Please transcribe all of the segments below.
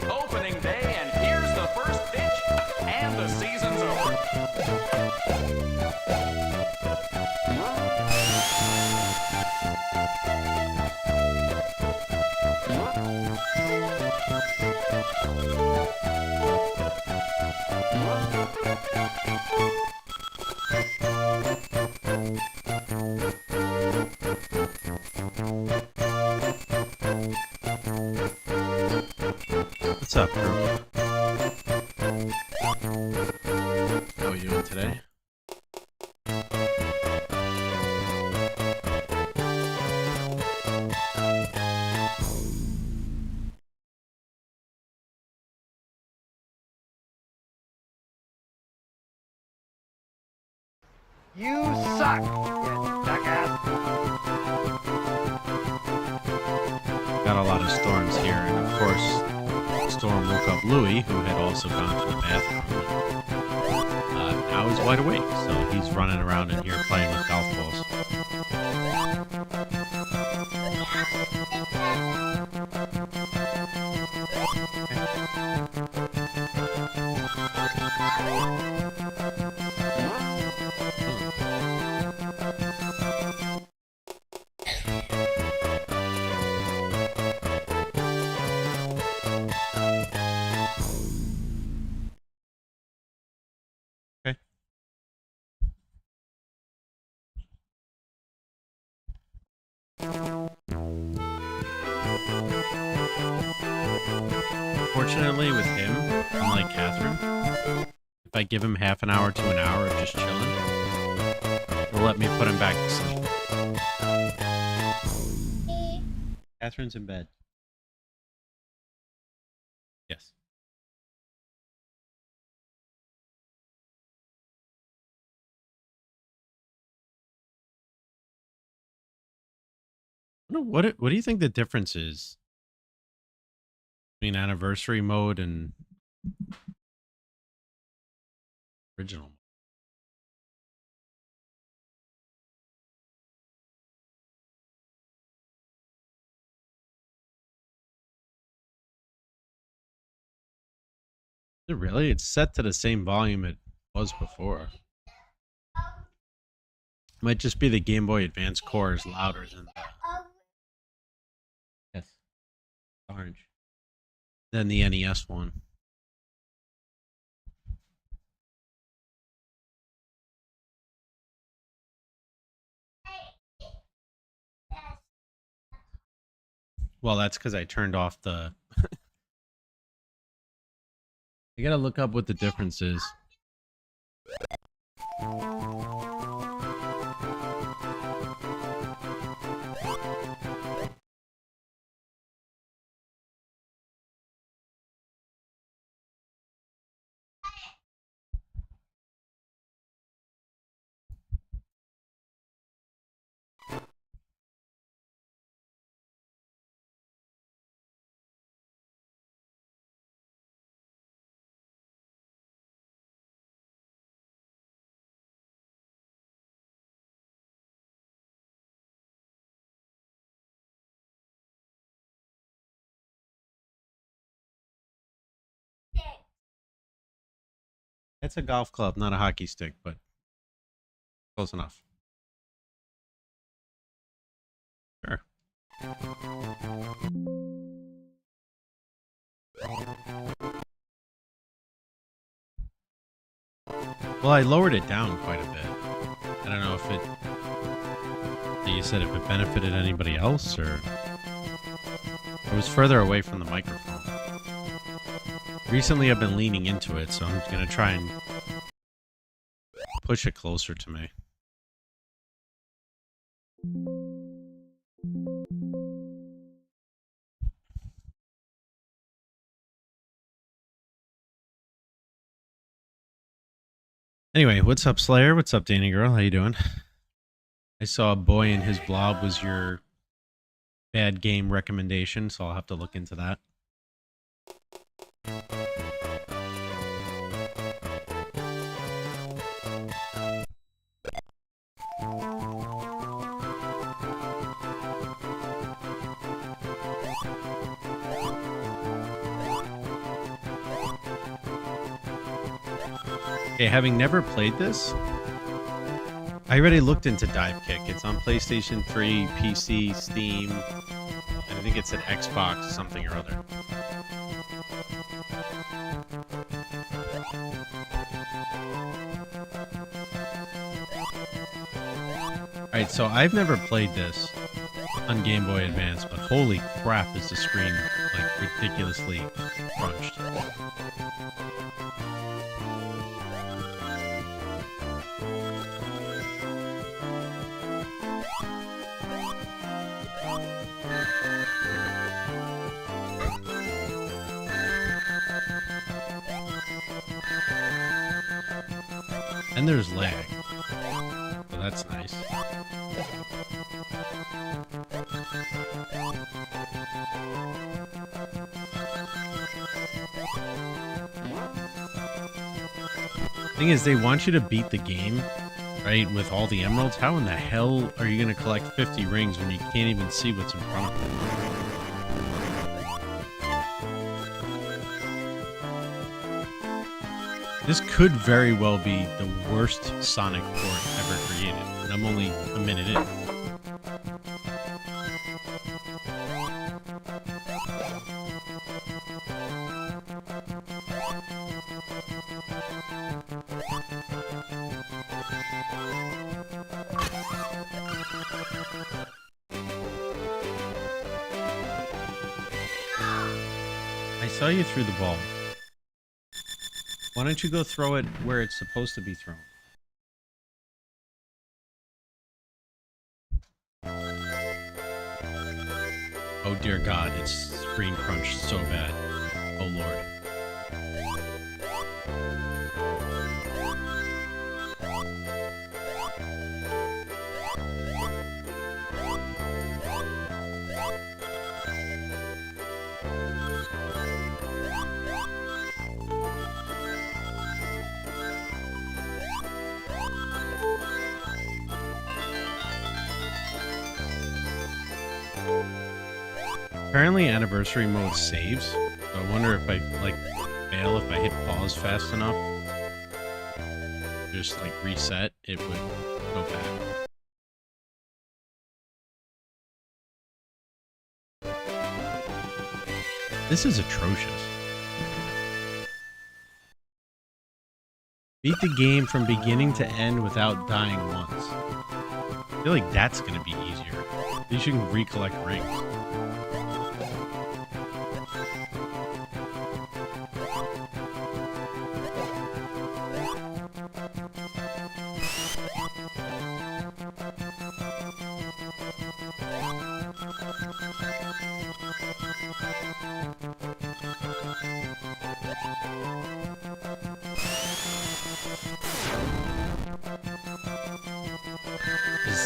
Opening day, and here's the first pitch, and the season's over. What's up, bro? How are you doing today? You suck, you jackass. Got a lot of storms here, and of course, storm woke up Louie, who had also gone to the bathroom. Now he's wide awake, so he's running around in here playing with golf balls. Okay. Fortunately, with him, unlike Catherine, if I give him half an hour to an hour of just chilling, it'll let me put him back to sleep. Catherine's in bed. Yes. What do you think the difference is between anniversary mode and original? Is it really? It's set to the same volume it was before. Might just be the Game Boy Advance core is louder than the yes, orange than the NES one. Well, that's because I turned off the. I gotta look up what the difference is. It's a golf club, not a hockey stick, but close enough. Sure. Well, I lowered it down quite a bit. I don't know if it... You said if it benefited anybody else, or... I was further away from the microphone. Recently, I've been leaning into it, so I'm going to try and push it closer to me. Anyway, what's up, Slayer? What's up, Danny Girl? How you doing? I saw a boy in his blob was your bad game recommendation, so I'll have to look into that. Okay, having never played this, I already looked into Dive Kick. It's on PlayStation 3, PC, Steam, and I think it's an Xbox something or other. Alright, so I've never played this on Game Boy Advance, but holy crap is the screen like ridiculously crunched. And there's lag, so that's nice. Thing is, they want you to beat the game, right, with all the emeralds. How in the hell are you going to collect 50 rings when you can't even see what's in front of you? This could very well be the worst Sonic port ever created, and I'm only a minute in. I saw you threw the ball. Why don't you go throw it where it's supposed to be thrown? Oh dear God, it's screen crunched so bad. Oh Lord. Apparently anniversary mode saves, so I wonder if I like fail if I hit pause fast enough. Just like reset, it would go back. This is atrocious. Beat the game from beginning to end without dying once. I feel like that's gonna be easier. At least you can recollect rings.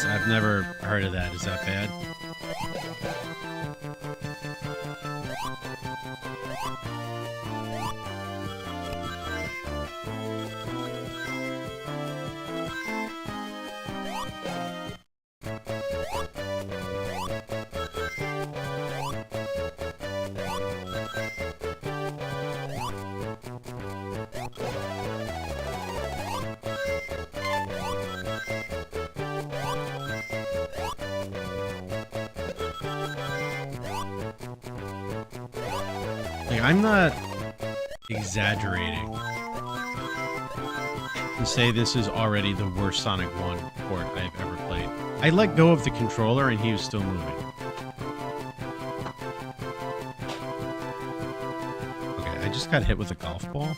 I've never heard of that. Is that bad? Like, I'm not exaggerating to say this is already the worst Sonic 1 port I've ever played. I let go of the controller and he was still moving. Okay, I just got hit with a golf ball.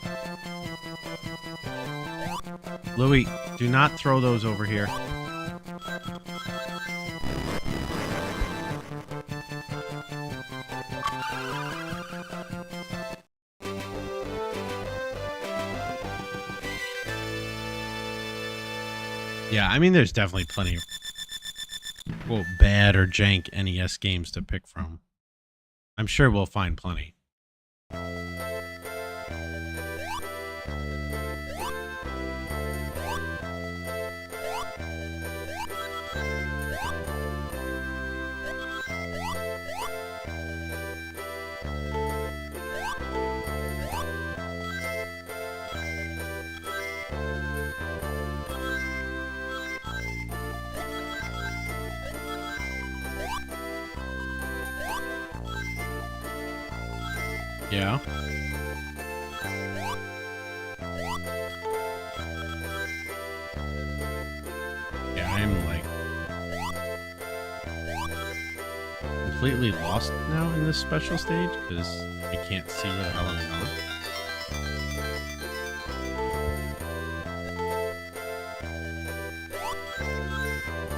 Louie, do not throw those over here. Yeah, I mean, there's definitely plenty of, quote, bad or jank NES games to pick from. I'm sure we'll find plenty. Yeah. Yeah, I'm like completely lost now in this special stage because I can't see where the hell I'm going.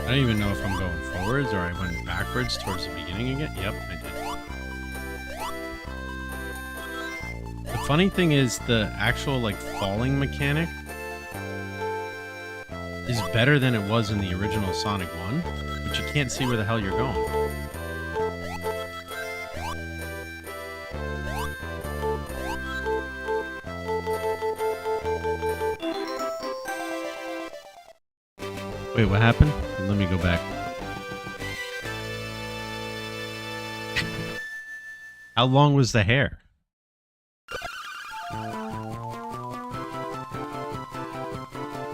I don't even know if I'm going forwards or I went backwards towards the beginning again. Yep, I did. The funny thing is the actual like falling mechanic is better than it was in the original Sonic 1, but you can't see where the hell you're going. Wait, what happened? Let me go back. How long was the hair?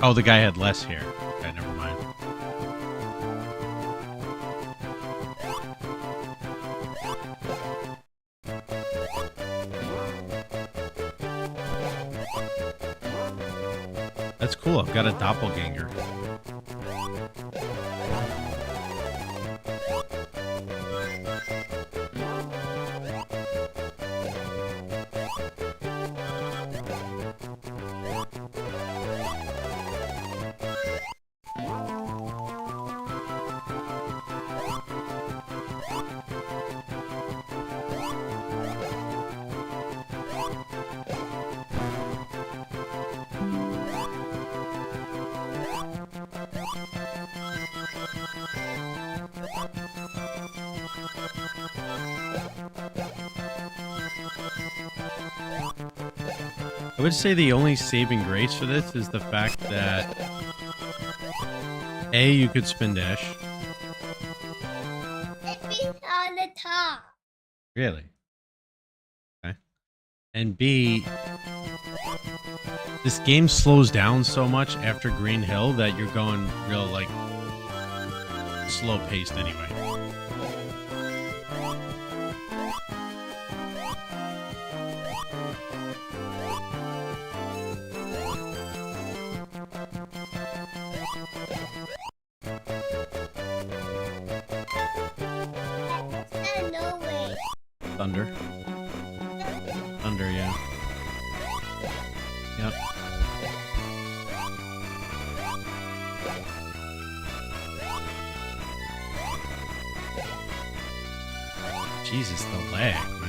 Oh, the guy had less hair. Okay, never mind. That's cool. I've got a doppelganger. I would say the only saving grace for this is the fact that A, you could spin dash. It's on the top. Really? Okay. And B, this game slows down so much after Green Hill that you're going real, like, slow paced anyway. No way. Thunder. Thunder, yeah. Yep. Jesus, the lag, man.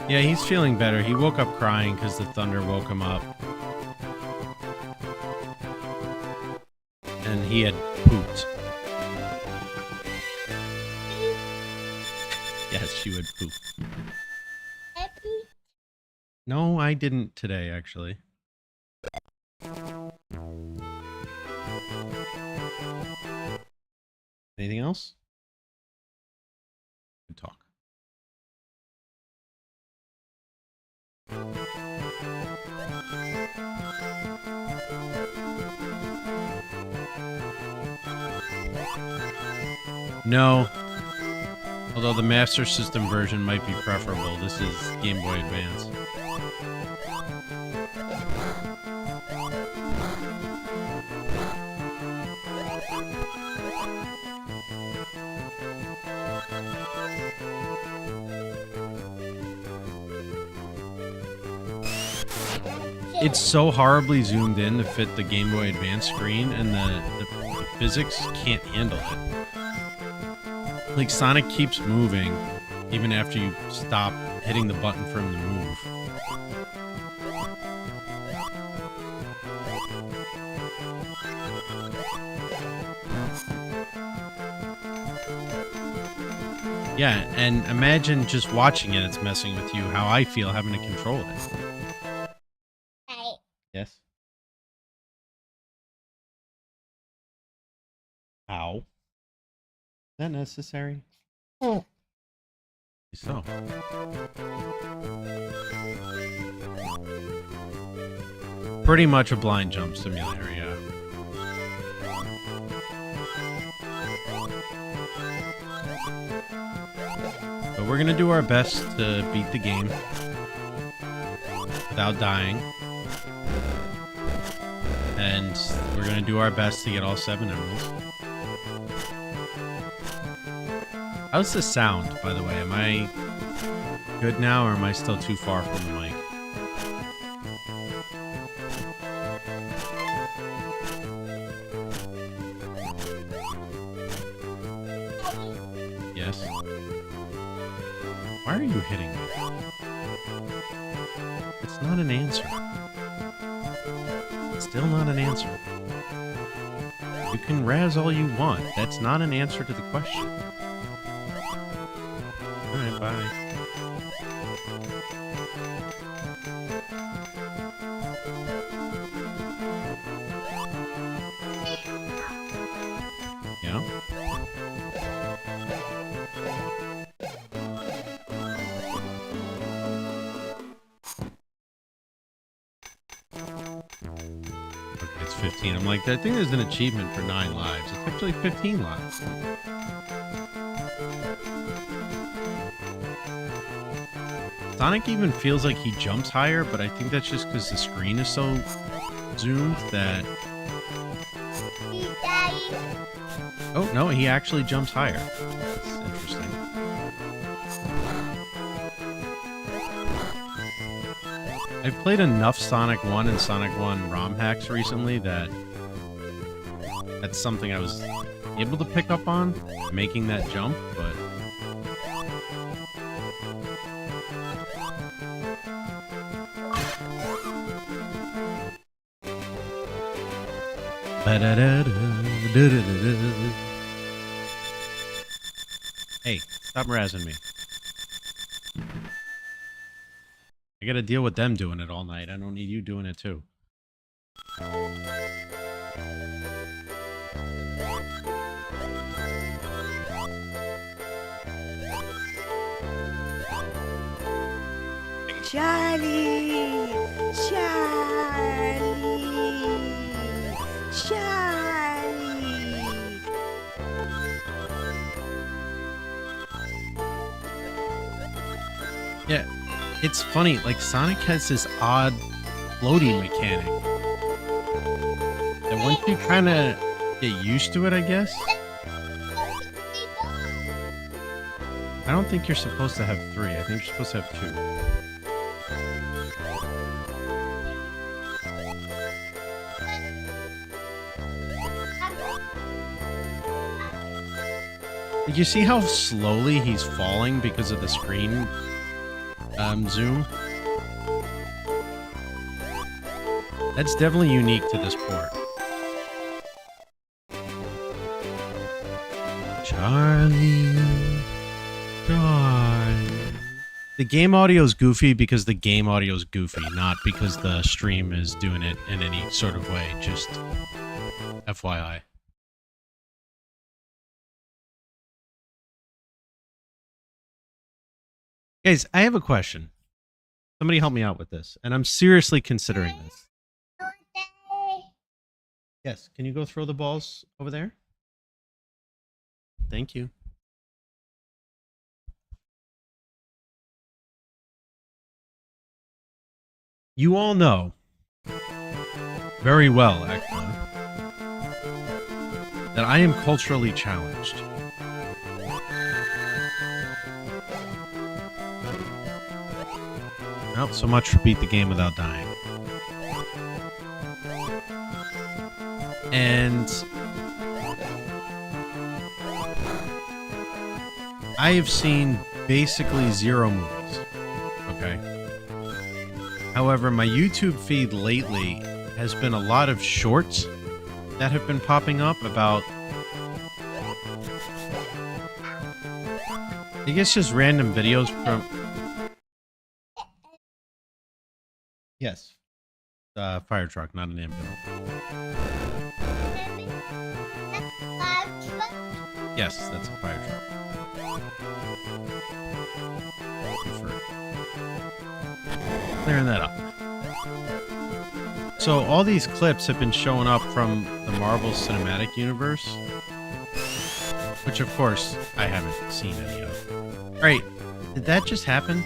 Yeah, he's feeling better. He woke up crying because the thunder woke him up. And he had pooped. Yes, she would poop. Happy. No, I didn't today, actually. Anything else? Good talk. No. Although the Master System version might be preferable. This is Game Boy Advance. it's so horribly zoomed in to fit the Game Boy Advance screen, and the physics can't handle it. Like, Sonic keeps moving even after you stop hitting the button for him to move. Yeah, and imagine just watching it, it's messing with you, how I feel having to control it. Hey. Yes? How? Is that necessary? Oh. So. Pretty much a blind jump simulator, yeah. But we're gonna do our best to beat the game without dying. And we're gonna do our best to get all 7 emeralds. How's the sound, by the way? Am I good now, or am I still too far from the mic? Yes? Why are you hitting me? It's not an answer. It's still not an answer. You can razz all you want. That's not an answer to the question. Alright, bye. Yeah? Okay, it's 15. I'm like, I think there's an achievement for 9 lives. It's actually 15 lives. Sonic even feels like he jumps higher, but I think that's just because the screen is so zoomed that... Daddy. Oh, no, he actually jumps higher. That's interesting. I've played enough Sonic 1 and Sonic 1 ROM hacks recently that that's something I was able to pick up on, making that jump, but... Hey, stop razzing me. I gotta deal with them doing it all night. I don't need you doing it too. Charlie! Charlie! Charlie! Yeah, it's funny. Like, Sonic has this odd floating mechanic. And once you kind of get used to it, I guess. I don't think you're supposed to have 3. I think you're supposed to have 2. You see how slowly he's falling because of the screen zoom? That's definitely unique to this port. Charlie. The game audio is goofy because the game audio is goofy, not because the stream is doing it in any sort of way. Just FYI. Guys, I have a question. Somebody help me out with this. And I'm seriously considering this. Yes, can you go throw the balls over there? Thank you. You all know very well, actually, that I am culturally challenged. Well, so much for beat the game without dying. And I have seen basically 0 movies. Okay. However, my YouTube feed lately has been a lot of shorts that have been popping up about, I guess, just random videos from... Yes. Fire truck, not an ambulance. Yes, that's a fire truck. Thank you for clearing that up. So all these clips have been showing up from the Marvel Cinematic Universe, which of course I haven't seen any of. Right, did that just happen?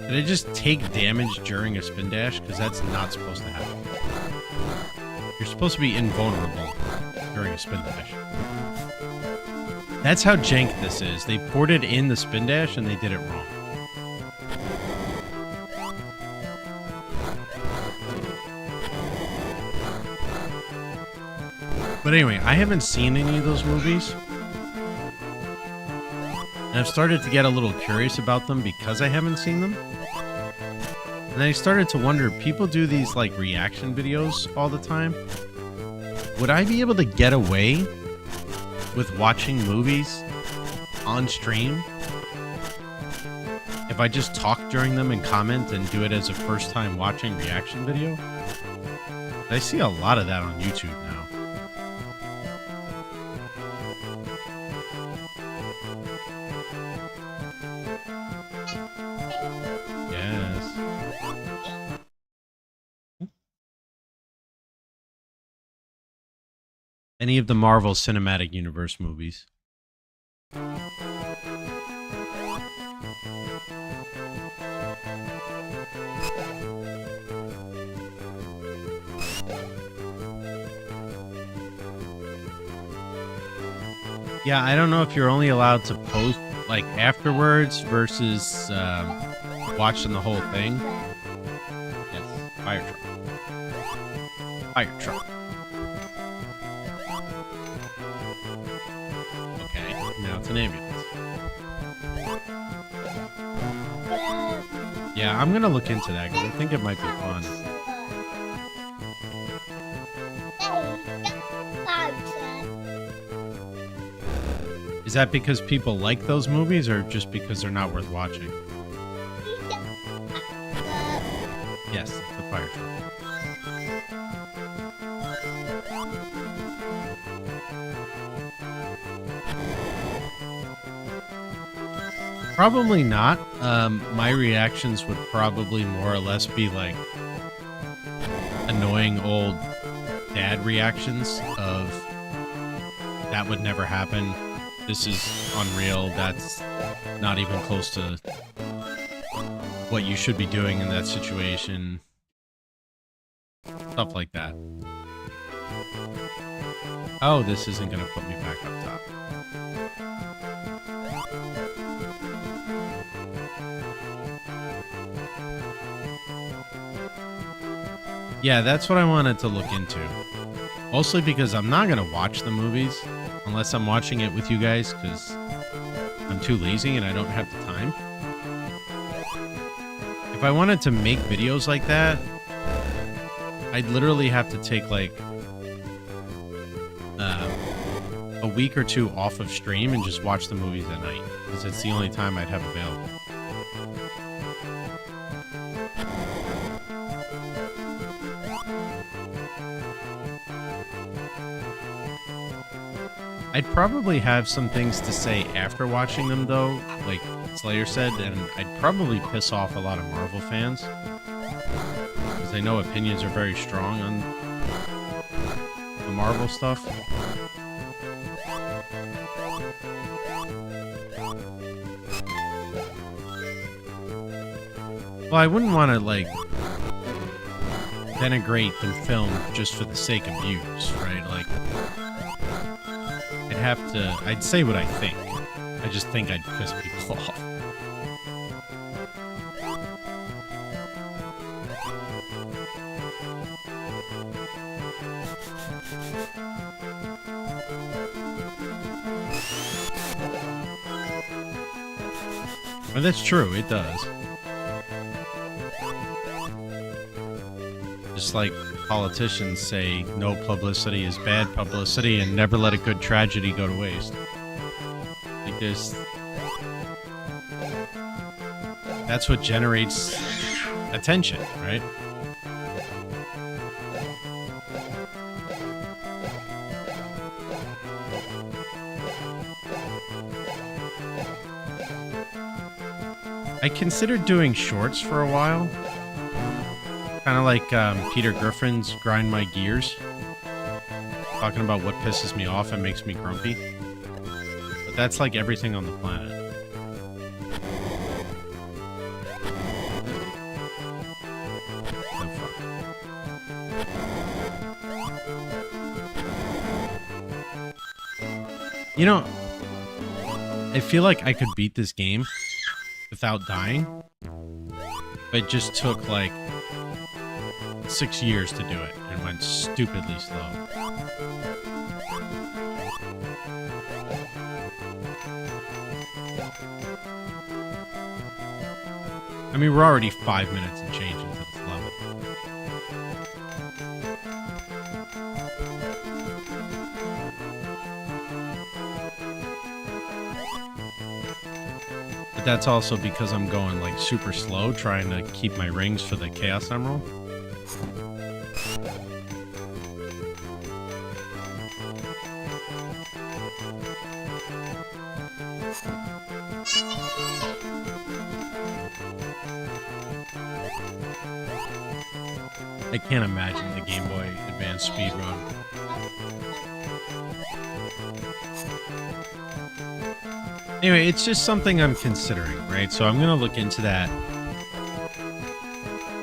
Did I just take damage during a spin dash? Because that's not supposed to happen. You're supposed to be invulnerable during a spin dash. That's how jank this is. They ported in the spin dash and they did it wrong. But anyway, I haven't seen any of those movies. And I've started to get a little curious about them because I haven't seen them. And I started to wonder, people do these like reaction videos all the time. Would I be able to get away with watching movies on stream if I just talk during them and comment and do it as a first time watching reaction video? I see a lot of that on YouTube now. Yes. Any of the Marvel Cinematic Universe movies. Yeah, I don't know if you're only allowed to post like afterwards versus watching the whole thing. Yes, fire truck. Fire truck. Okay, now it's an ambulance. Yeah, I'm gonna look into that because I think it might be fun. Is that because people like those movies or just because they're not worth watching? Yes, the fire truck. Probably not. My reactions would probably more or less be like annoying old dad reactions of that would never happen. This is unreal. That's not even close to what you should be doing in that situation. Stuff like that. Oh, this isn't going to put me back up top. Yeah, that's what I wanted to look into. Mostly because I'm not going to watch the movies unless I'm watching it with you guys because I'm too lazy and I don't have the time. If I wanted to make videos like that, I'd literally have to take like a week or 2 off of stream and just watch the movies at night because it's the only time I'd have available. I'd probably have some things to say after watching them, though, like Slayer said, and I'd probably piss off a lot of Marvel fans. Because I know opinions are very strong on the Marvel stuff. Well, I wouldn't want to, like, denigrate the film just for the sake of views, right? Like, I'd say what I think. I just think I'd piss people off. But that's true, it does. Just like politicians say no publicity is bad publicity and never let a good tragedy go to waste. Because that's what generates attention, right? I considered doing shorts for a while. Kind of like Peter Griffin's Grind My Gears. Talking about what pisses me off and makes me grumpy. But that's like everything on the planet. Oh, fuck. You know, I feel like I could beat this game without dying. But it just took like 6 years to do it and went stupidly slow. I mean, we're already 5 minutes and change into this level. But that's also because I'm going like super slow, trying to keep my rings for the Chaos Emerald. I can't imagine the Game Boy Advance speedrun. Anyway, it's just something I'm considering, right? So I'm going to look into that.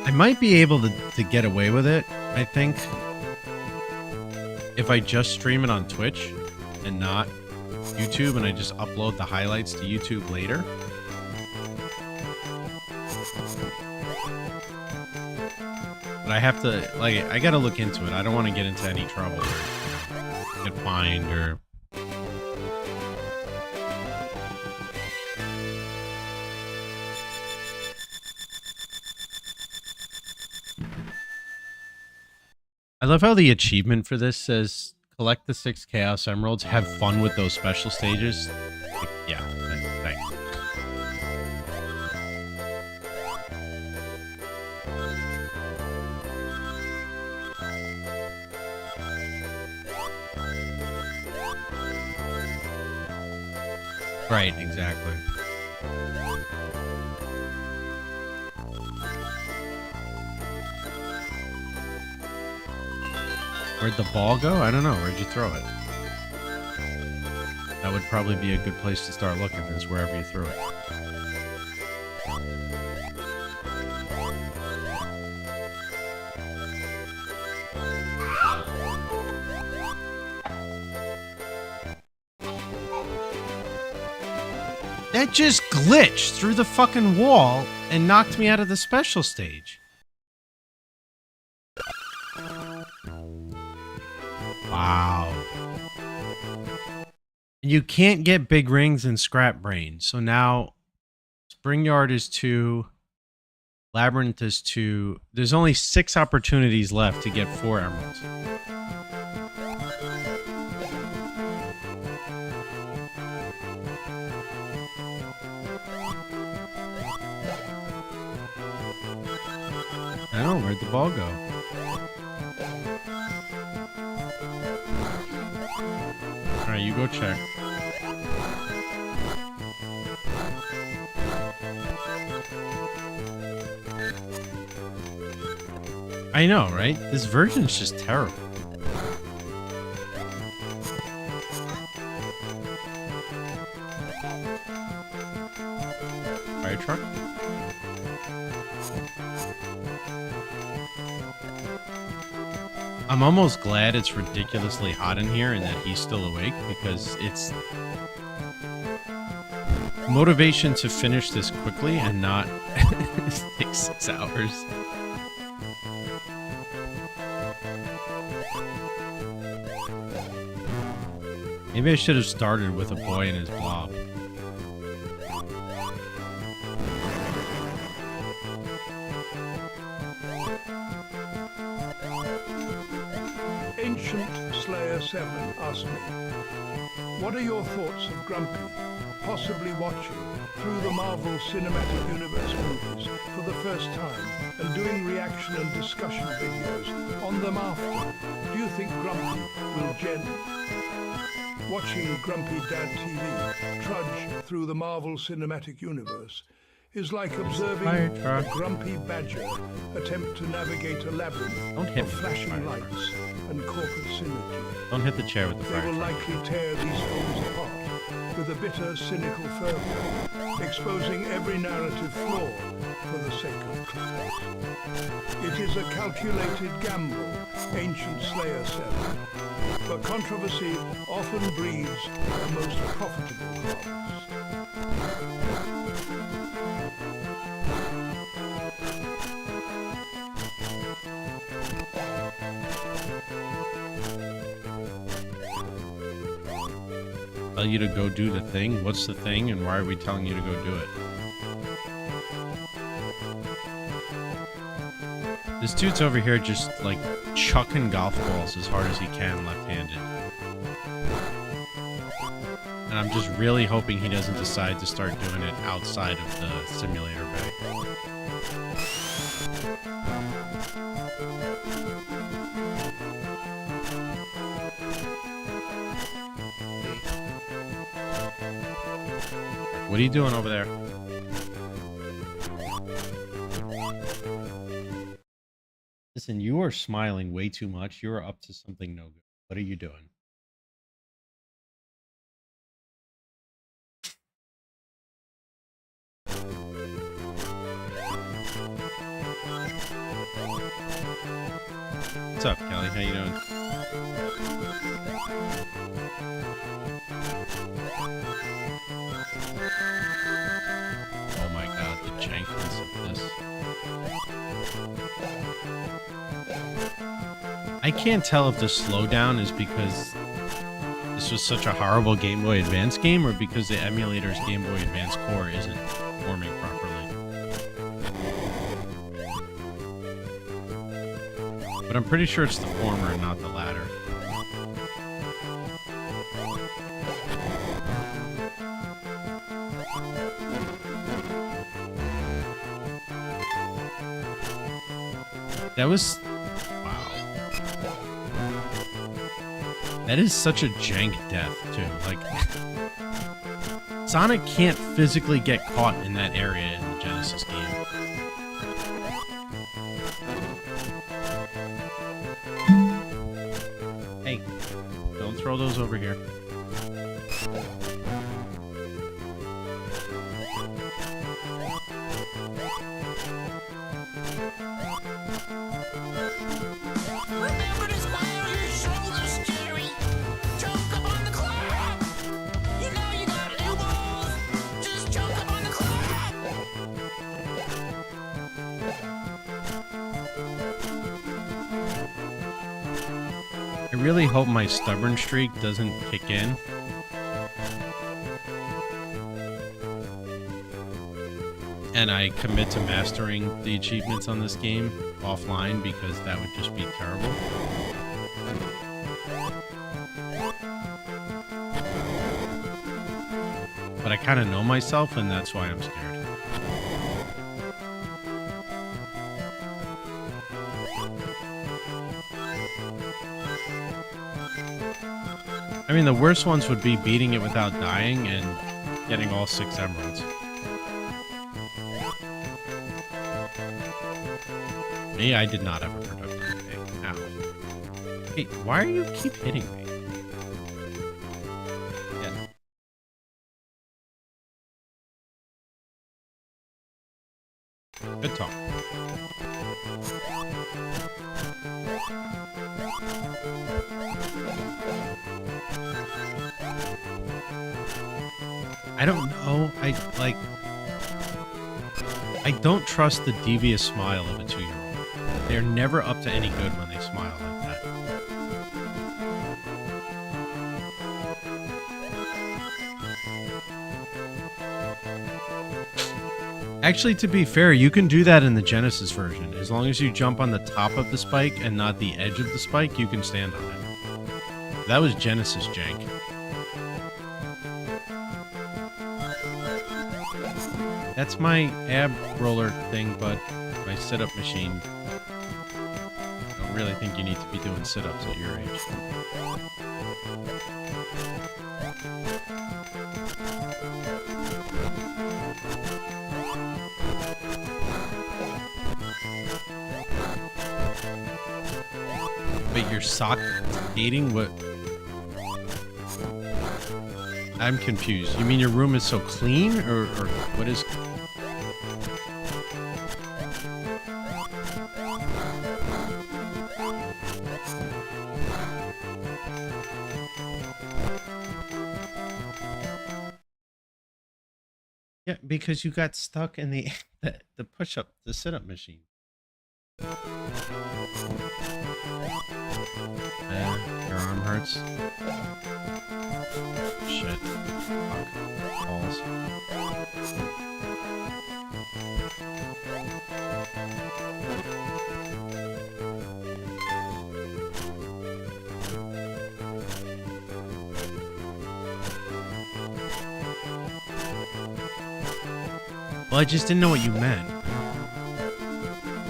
I might be able to get away with it, I think, if I just stream it on Twitch and not YouTube, and I just upload the highlights to YouTube later. But I have to, like, I gotta look into it. I don't want to get into any trouble or get fined or... I love how the achievement for this says, collect the 6 Chaos Emeralds, have fun with those special stages. Like, yeah, thanks. Right, exactly. Where'd the ball go? I don't know. Where'd you throw it? That would probably be a good place to start looking, is wherever you threw it. That just glitched through the fucking wall and knocked me out of the special stage. Wow. You can't get big rings in Scrap Brain. So now Spring Yard is 2. Labyrinth is 2. There's only 6 opportunities left to get 4 emeralds. I don't know, where'd the ball go? Alright, you go check. I know, right? This version's just terrible. Fire truck? I'm almost glad it's ridiculously hot in here and that he's still awake, because it's motivation to finish this quickly and not take 6 hours. Maybe I should have started with a boy and his blob. 7 asked me, what are your thoughts of Grumpy possibly watching through the Marvel Cinematic Universe movies for the first time and doing reaction and discussion videos on them after? Do you think Grumpy will watching Grumpy Dad TV trudge through the Marvel Cinematic Universe is like observing a grumpy badger attempt to navigate a labyrinth of flashing lights and corporate synergy. Don't hit the chair with the fire They will truck. likely tear these films apart with a bitter, cynical fervor, exposing every narrative flaw for the sake of clicks. It is a calculated gamble, ancient Slayer said, but controversy often breeds the most profitable harvest. Tell you to go do the thing? What's the thing, and why are we telling you to go do it? This dude's over here just, like, chucking golf balls as hard as he can left-handed. And I'm just really hoping he doesn't decide to start doing it outside of the simulator bay. What are you doing over there? Listen, you are smiling way too much. You are up to something no good. What are you doing? What's up, Kelly? How you doing? Oh my god, the jankiness of this. I can't tell if the slowdown is because this was such a horrible Game Boy Advance game or because the emulator's Game Boy Advance core isn't performing properly. But I'm pretty sure it's the former and not the latter. That was... wow. That is such a jank death, too. Like... Sonic can't physically get caught in that area in the Genesis game. Hey, don't throw those over here. Remember to smile your shoulders, scary. Choke up on the clap. You know you got elbows. Just choke up on the clap. I really hope my stubborn streak doesn't kick in. And I commit to mastering the achievements on this game offline because that would just be terrible. But I kind of know myself and that's why I'm scared. I mean, the worst ones would be beating it without dying and getting all 6 emeralds. Me, I did not have a productive day. Ow. Hey, why are you keep hitting me? Yeah. Good talk. I don't know. I don't trust the devious smile of a 2-year-old. They're never up to any good when they smile like that. Actually, to be fair, you can do that in the Genesis version. As long as you jump on the top of the spike and not the edge of the spike, you can stand on it. That was Genesis jank. That's my ab roller thing, but my sit-up machine. I don't really think you need to be doing sit-ups at your age. Wait, you're sock skating? What? I'm confused. You mean your room is so clean, or what is? Yeah, because you got stuck in the the push-up, the sit-up machine. Your arm hurts. Shit. Fuck. Balls. Well, I just didn't know what you meant.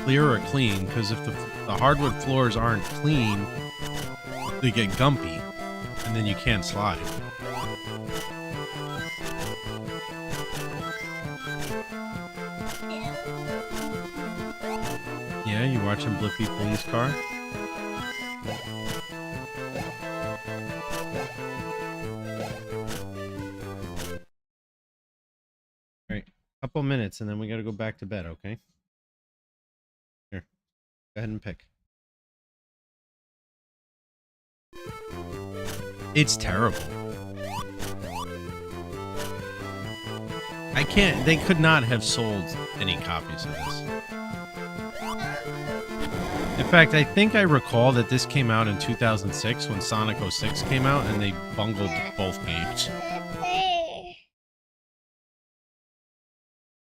Clear or clean, because if the hardwood floors aren't clean, they get gumpy, and then you can't slide. Yeah, you watching Blippi Police Car? Alright, couple minutes, and then we gotta go back to bed, okay? Here, go ahead and pick. It's terrible. I can't, they could not have sold any copies of this. In fact, I think I recall that this came out in 2006 when Sonic 06 came out, and they bungled both games.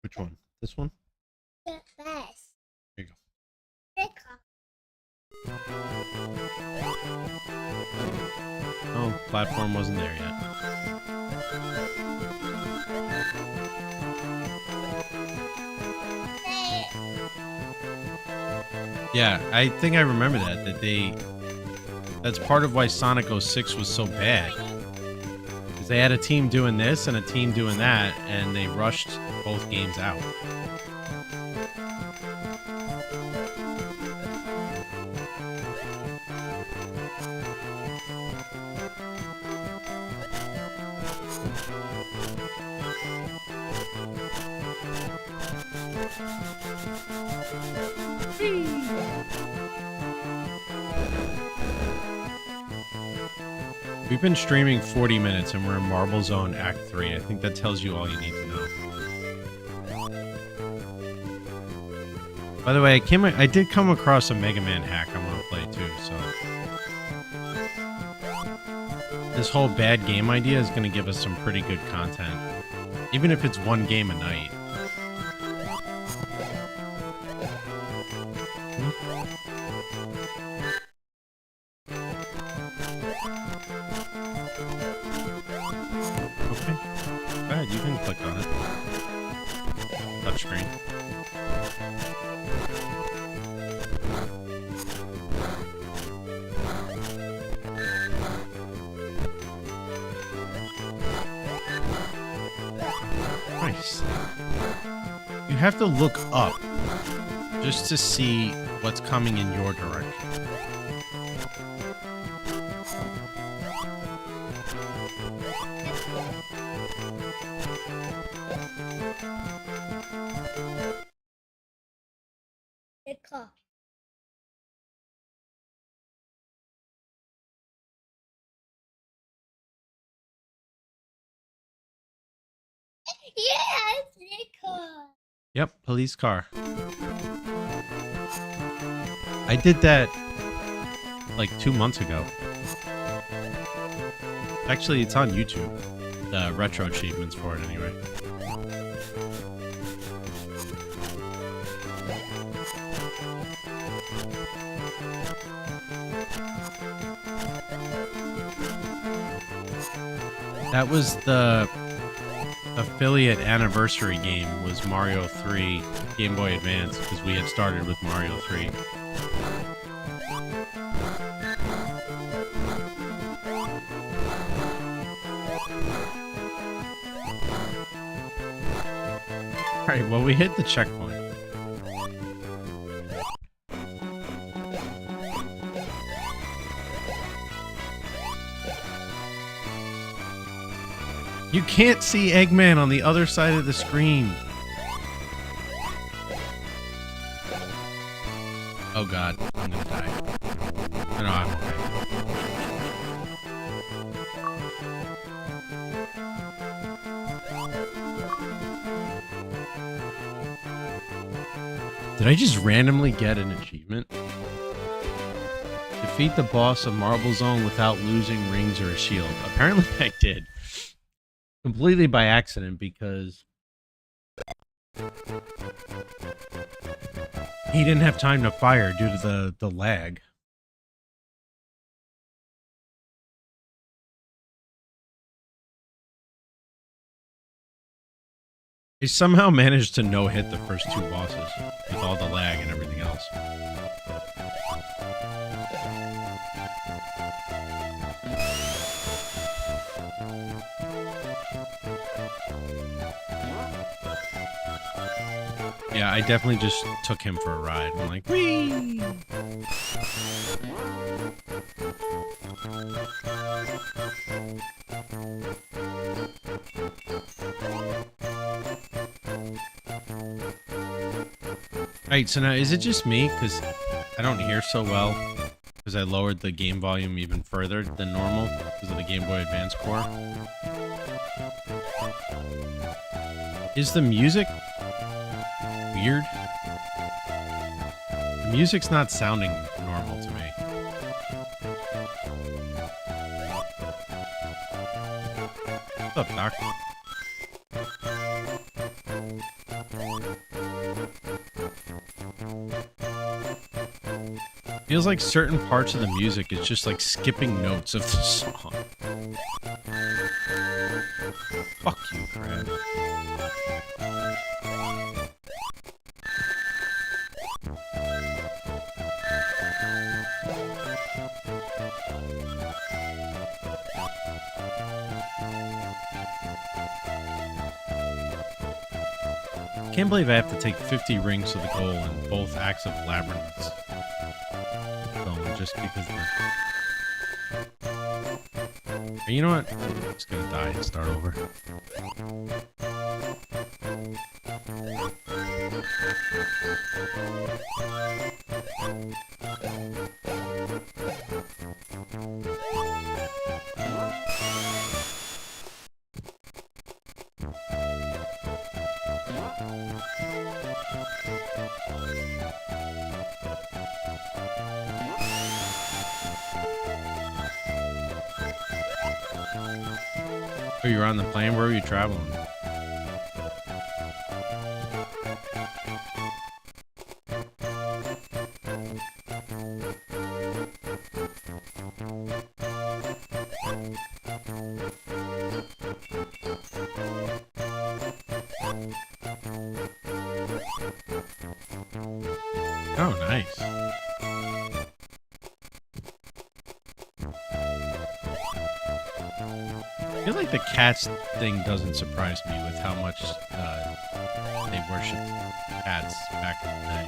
Which one? This one? The best. Here you go. Oh, platform wasn't there yet. Yeah, I think I remember that that's part of why Sonic 06 was so bad. Because they had a team doing this and a team doing that, and they rushed both games out. We've been streaming 40 minutes and we're in Marble Zone Act 3. I think that tells you all you need to know. By the way, I did come across a Mega Man hack I want to play too, so... This whole bad game idea is going to give us some pretty good content. Even if it's one game a night. Okay. Go ahead, you can click on it. Touchscreen. Nice. You have to look up just to see what's coming in your direction. The car. Yes, the car. Yep, police car. I did that like 2 months ago. Actually, it's on YouTube. The retro achievements for it anyway. That was the affiliate anniversary game, was Mario 3 Game Boy Advance, because we had started with Mario 3. Alright, well, we hit the checkpoint. You can't see Eggman on the other side of the screen. Oh god, I'm gonna die. No, I'm okay. Did I just randomly get an achievement? Defeat the boss of Marble Zone without losing rings or a shield. Apparently I did. Completely by accident, because he didn't have time to fire due to the lag. He somehow managed to no-hit the first two bosses with all the lag and everything else. Yeah, I definitely just took him for a ride. I'm like, whee! Alright, so now, is it just me? Because I don't hear so well. Because I lowered the game volume even further than normal because of the Game Boy Advance core. Is the music weird? The music's not sounding normal to me. What's up, Doc? Feels like certain parts of the music is just like skipping notes of the song. Fuck you, Crab. Can't believe I have to take 50 rings to the goal in both acts of Labyrinth Zone just because of... You know what? I'm just gonna die and start over. Oh, you were on the plane? Where were you traveling? Oh, nice. I feel like the cats thing doesn't surprise me with how much they worshipped cats back in the day.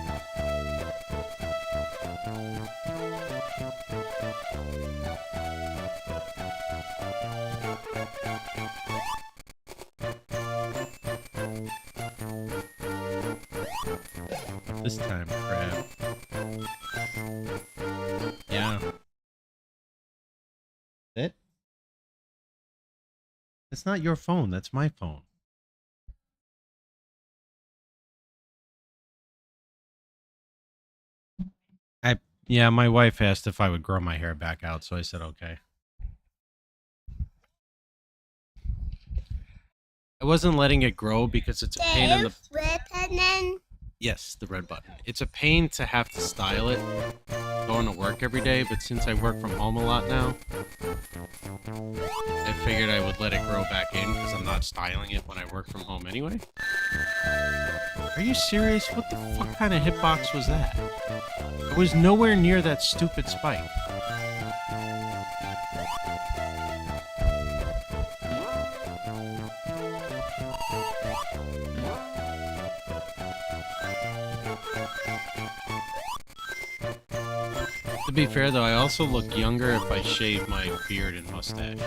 This time, Crab. Yeah. That? That's not your phone. That's my phone. Yeah, my wife asked if I would grow my hair back out, so I said okay. I wasn't letting it grow because it's a pain in the... Yes, the red button. It's a pain to have to style it going to work every day, but since I work from home a lot now, I figured I would let it grow back in because I'm not styling it when I work from home anyway. Are you serious? What the fuck kind of hitbox was that? I was nowhere near that stupid spike. To be fair though, I also look younger if I shave my beard and mustache.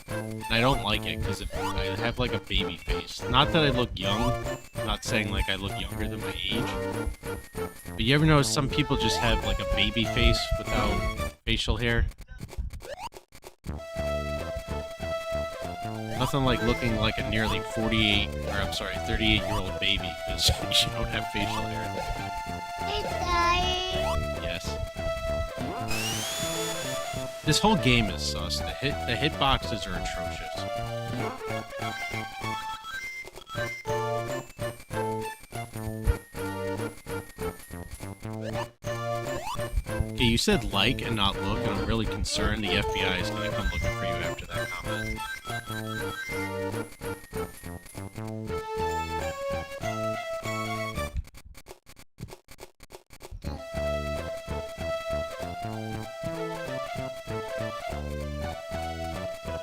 And I don't like it because I have like a baby face. Not that I look young, I'm not saying like I look younger than my age. But you ever notice some people just have like a baby face without facial hair? Nothing like looking like a nearly 38-year-old baby because you don't have facial hair. Hey, Daddy. Yes. This whole game is sus. The hitboxes are atrocious. Okay, you said like and not look, and I'm really concerned the FBI is gonna come looking for you after that comment.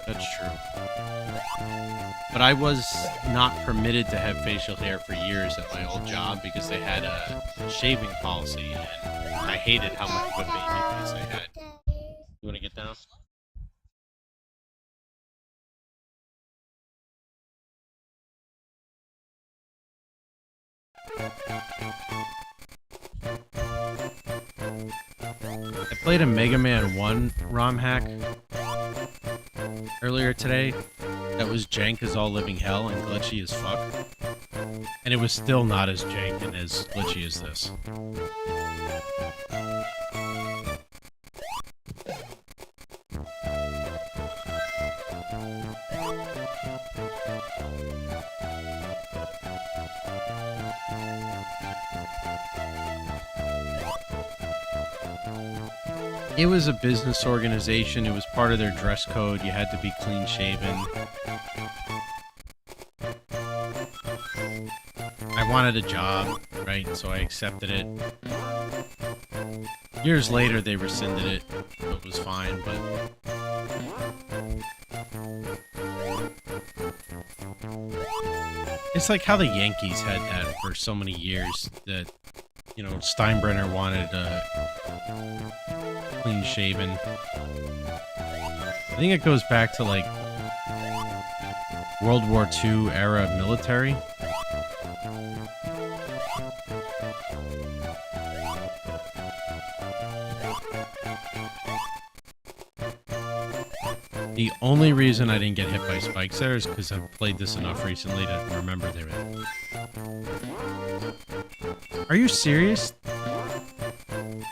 That's true. But I was not permitted to have facial hair for years at my old job because they had a shaving policy, and I hated how much of a baby face I had. You want to get down? I played a Mega Man 1 ROM hack earlier today that was jank as all living hell and glitchy as fuck. And it was still not as jank and as glitchy as this. It was a business organization. It was part of their dress code. You had to be clean shaven. I wanted a job, right? So I accepted it. Years later, they rescinded it. So it was fine, but... It's like how the Yankees had that for so many years that, you know, Steinbrenner wanted clean shaven. I think it goes back to like World War II era military. The only reason I didn't get hit by spikes there is because I've played this enough recently to remember they were. Are you serious?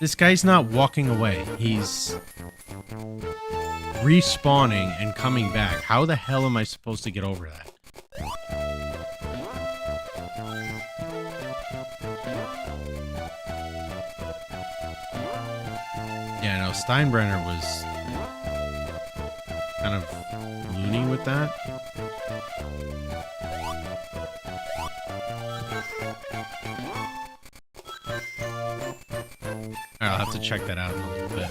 This guy's not walking away. He's respawning and coming back. How the hell am I supposed to get over that? Yeah, no, Steinbrenner was kind of loony with that. Alright, I'll have to check that out in a little bit.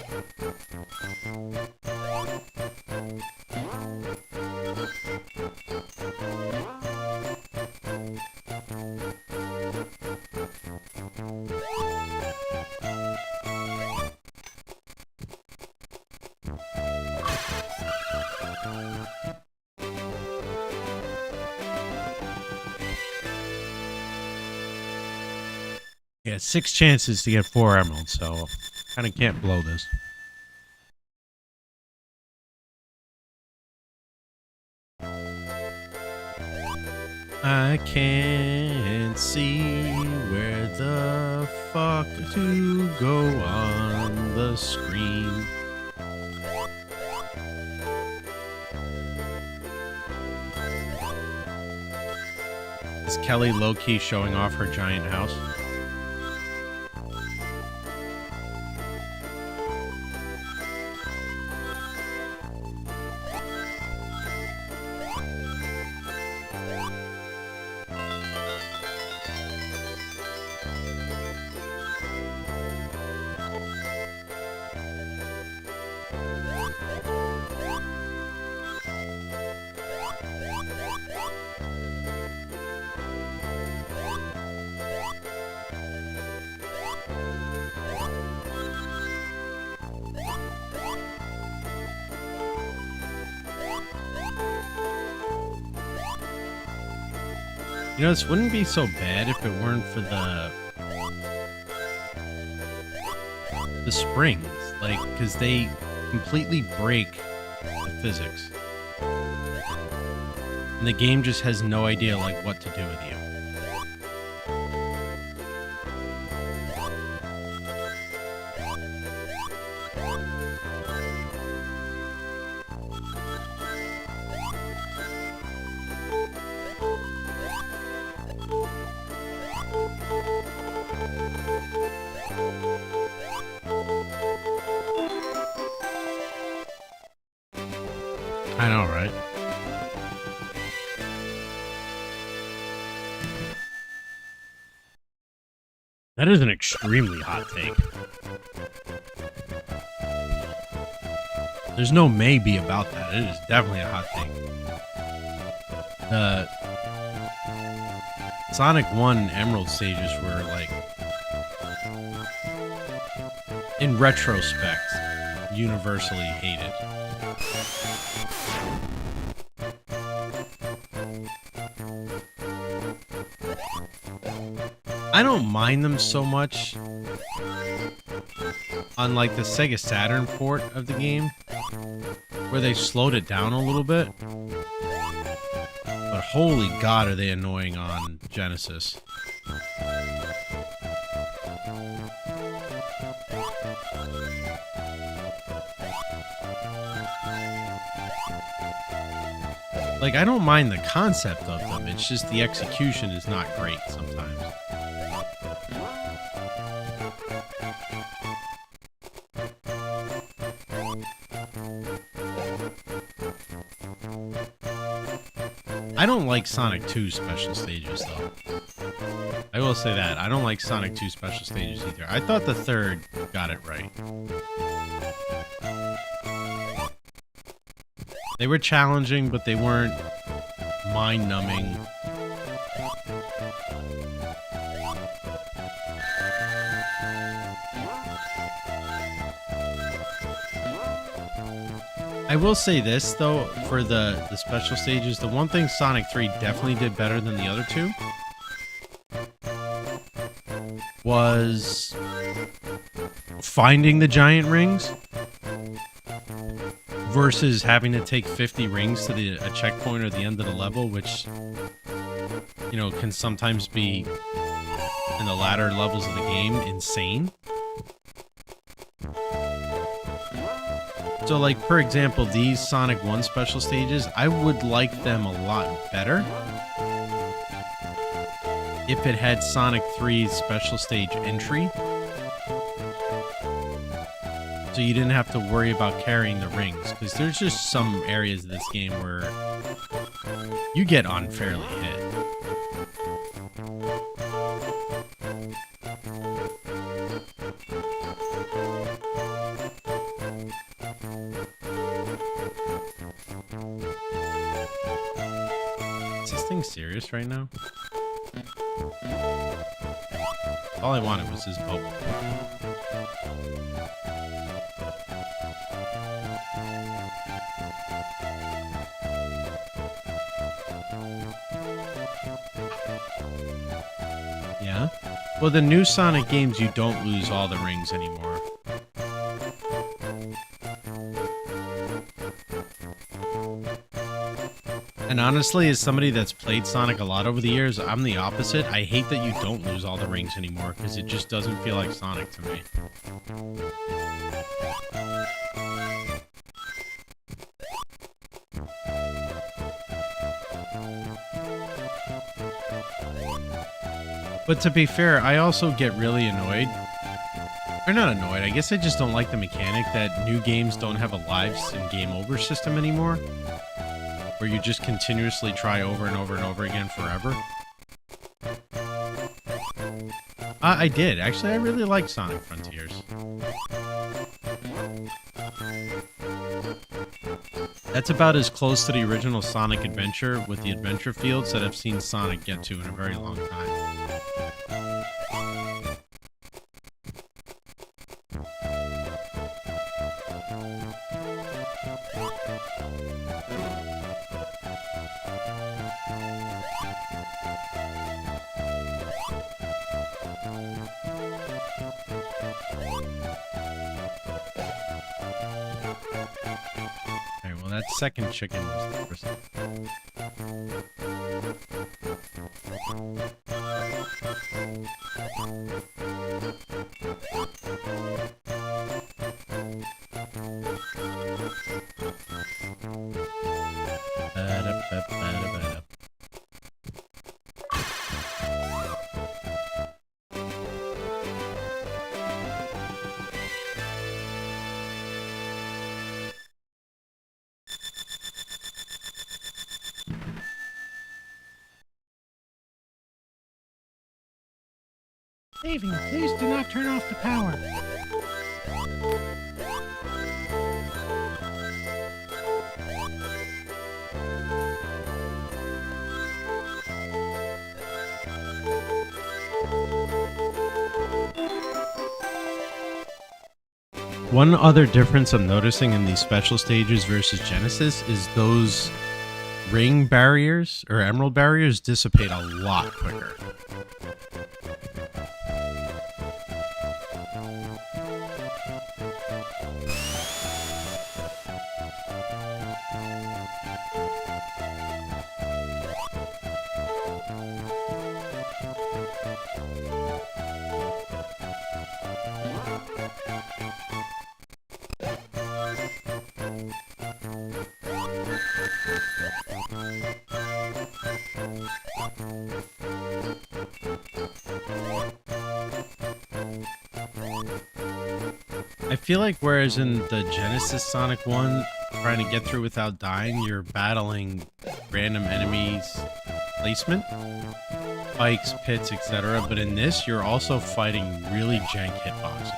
Yeah, 6 chances to get 4 emeralds, so kind of can't blow this. I can't see where the fuck to go on the screen. Is Kelly low-key showing off her giant house? You know, this wouldn't be so bad if it weren't for the springs, like, because they completely break the physics. And the game just has no idea, like, what to do with you. I know, right? That is an extremely hot take. There's no maybe about that. It is definitely a hot take. The Sonic 1 Emerald stages were, like, in retrospect, universally hated. I don't mind them so much on, like, the Sega Saturn port of the game, where they slowed it down a little bit. But holy god, are they annoying on Genesis. Like, I don't mind the concept of them, it's just the execution is not great sometimes. I don't like Sonic 2 special stages, though. I will say that. I don't like Sonic 2 special stages either. I thought the third got it right. They were challenging, but they weren't mind-numbing. I will say this, though, for the special stages, the one thing Sonic 3 definitely did better than the other two was finding the giant rings versus having to take 50 rings to a checkpoint or the end of the level, which, you know, can sometimes be, in the latter levels of the game, insane. So, like, for example, these Sonic 1 special stages, I would like them a lot better if it had Sonic 3's special stage entry. So you didn't have to worry about carrying the rings, because there's just some areas of this game where you get unfairly hit. Is this thing serious right now? All I wanted was his bubble. Yeah? Well, the new Sonic games, you don't lose all the rings anymore. And honestly, as somebody that's played Sonic a lot over the years, I'm the opposite. I hate that you don't lose all the rings anymore, because it just doesn't feel like Sonic to me. But to be fair, I also get really annoyed. Or not annoyed, I guess I just don't like the mechanic that new games don't have a lives and game over system anymore, where you just continuously try over and over and over again forever. I did. Actually, I really like Sonic Frontiers. That's about as close to the original Sonic Adventure with the adventure fields that I've seen Sonic get to in a very long time. that second chicken was the first. Ba-da-ba-ba-da-ba-da. Saving, please do not turn off the power. One other difference I'm noticing in these special stages versus Genesis is those ring barriers or emerald barriers dissipate a lot quicker. I feel like whereas in the Genesis Sonic 1, trying to get through without dying, you're battling random enemies placement, spikes, pits, etc. But in this, you're also fighting really jank hitboxes.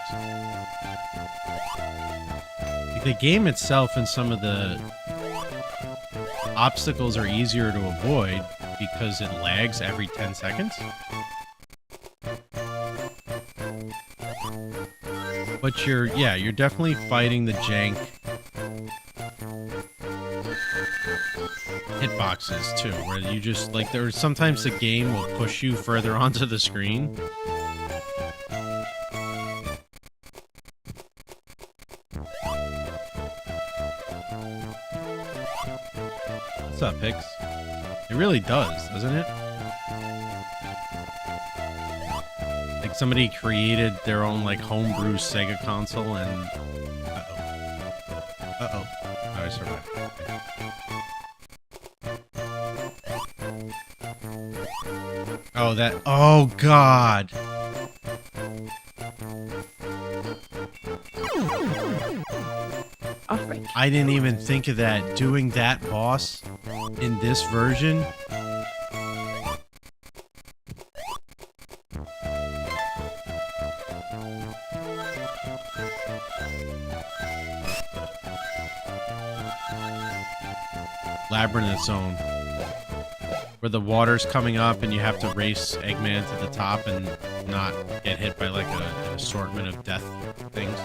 Like the game itself and some of the obstacles are easier to avoid because it lags every 10 seconds. But you're definitely fighting the jank hitboxes too, where you just, like, there's sometimes the game will push you further onto the screen. What's up, Pix? It really does, doesn't it? Like somebody created their own like homebrew Sega console and uh-oh. Oh, I survived. Oh, that, oh god. I didn't even think of that. Doing that boss in this version. Labyrinth Zone, where the water's coming up and you have to race Eggman to the top and not get hit by like an assortment of death things.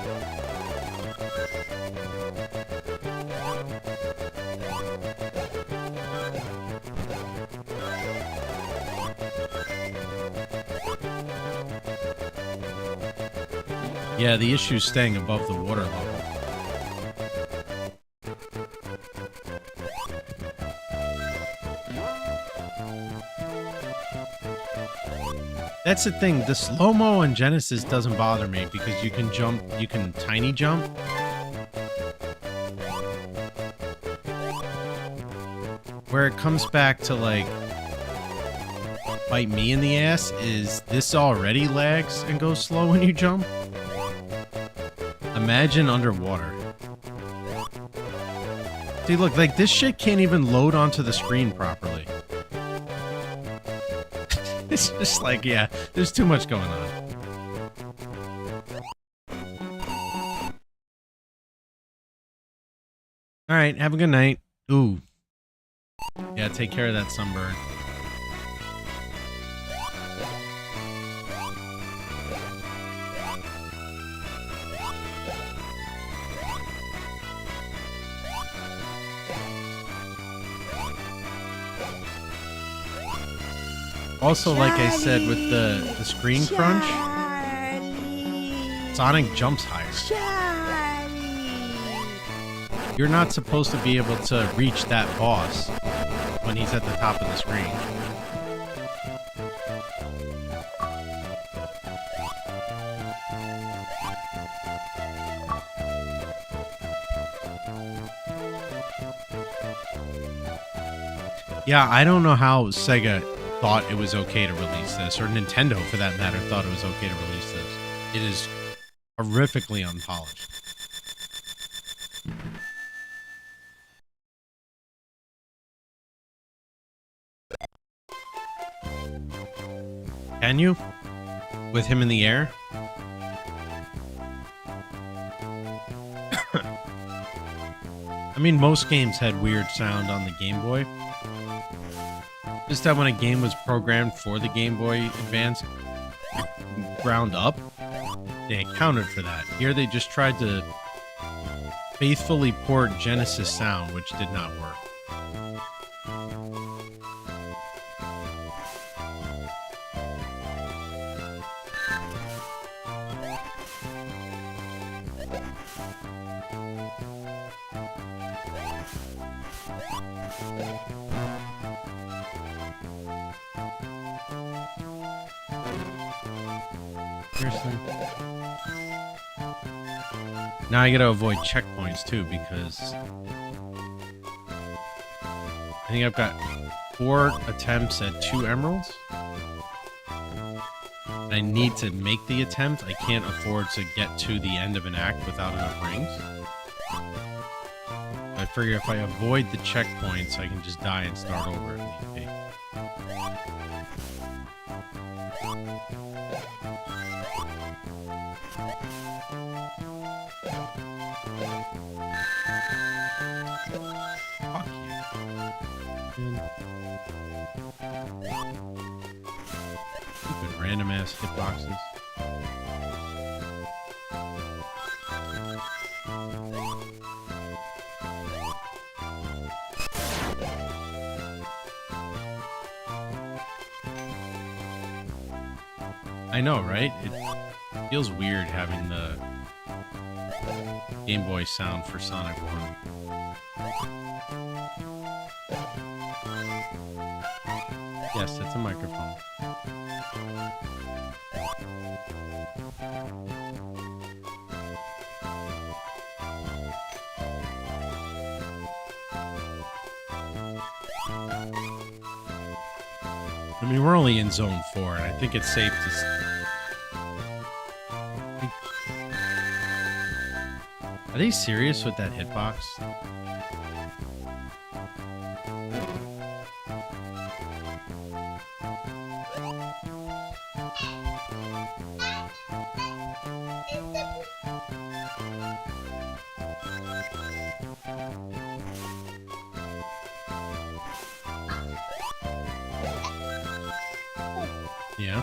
Yeah, the issue is staying above the water level. That's the thing, the slow-mo on Genesis doesn't bother me because you can jump, you can tiny jump. Where it comes back to like bite me in the ass is this already lags and goes slow when you jump. Imagine underwater. See, look, like this shit can't even load onto the screen properly. It's just like, yeah, there's too much going on. Alright, have a good night. Ooh. Yeah, take care of that sunburn. Also, like I said, with the screen crunch, Sonic jumps higher. You're not supposed to be able to reach that boss when he's at the top of the screen. Yeah, I don't know how Sega thought it was okay to release this, or Nintendo, for that matter, thought it was okay to release this. It is horrifically unpolished. Can you? With him in the air? I mean, most games had weird sound on the Game Boy. Just that when a game was programmed for the Game Boy Advance ground up, they accounted for that. Here they just tried to faithfully port Genesis sound, which did not work. Seriously. Now I gotta avoid checkpoints too, because I think I've got 4 attempts at 2 emeralds. And I need to make the attempt. I can't afford to get to the end of an act without enough rings. I figure if I avoid the checkpoints, I can just die and start over if need be. Fuck you. Stupid random ass hitboxes. I know, right? It feels weird having the Game Boy sound for Sonic 1. Yes, it's a microphone. I mean, we're only in Zone 4, and I think it's safe to... Are they serious with that hitbox? Yeah.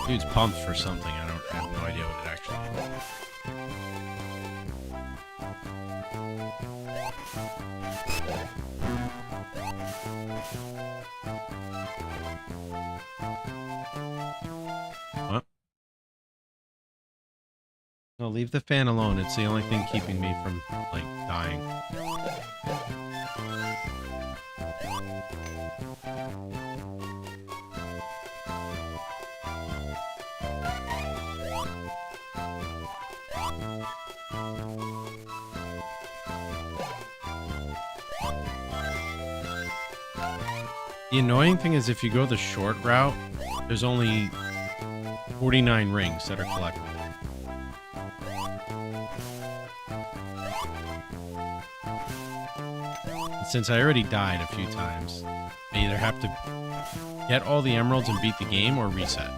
Dude's pumped for something. I have no idea what it actually is. What? No, leave the fan alone. It's the only thing keeping me from, like, dying. The annoying thing is if you go the short route, there's only 49 rings that are collectible. And since I already died a few times, I either have to get all the emeralds and beat the game or reset.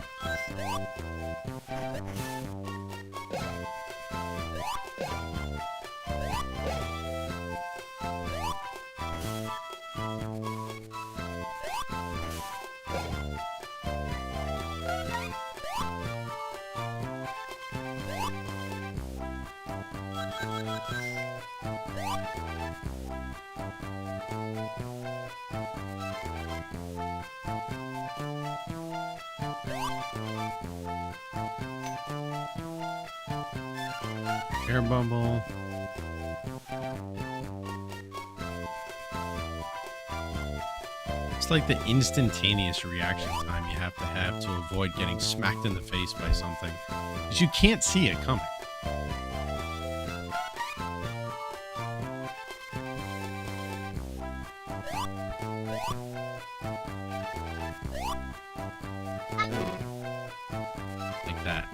Air bubble. It's like the instantaneous reaction time you have to avoid getting smacked in the face by something. Because you can't see it coming. Like that.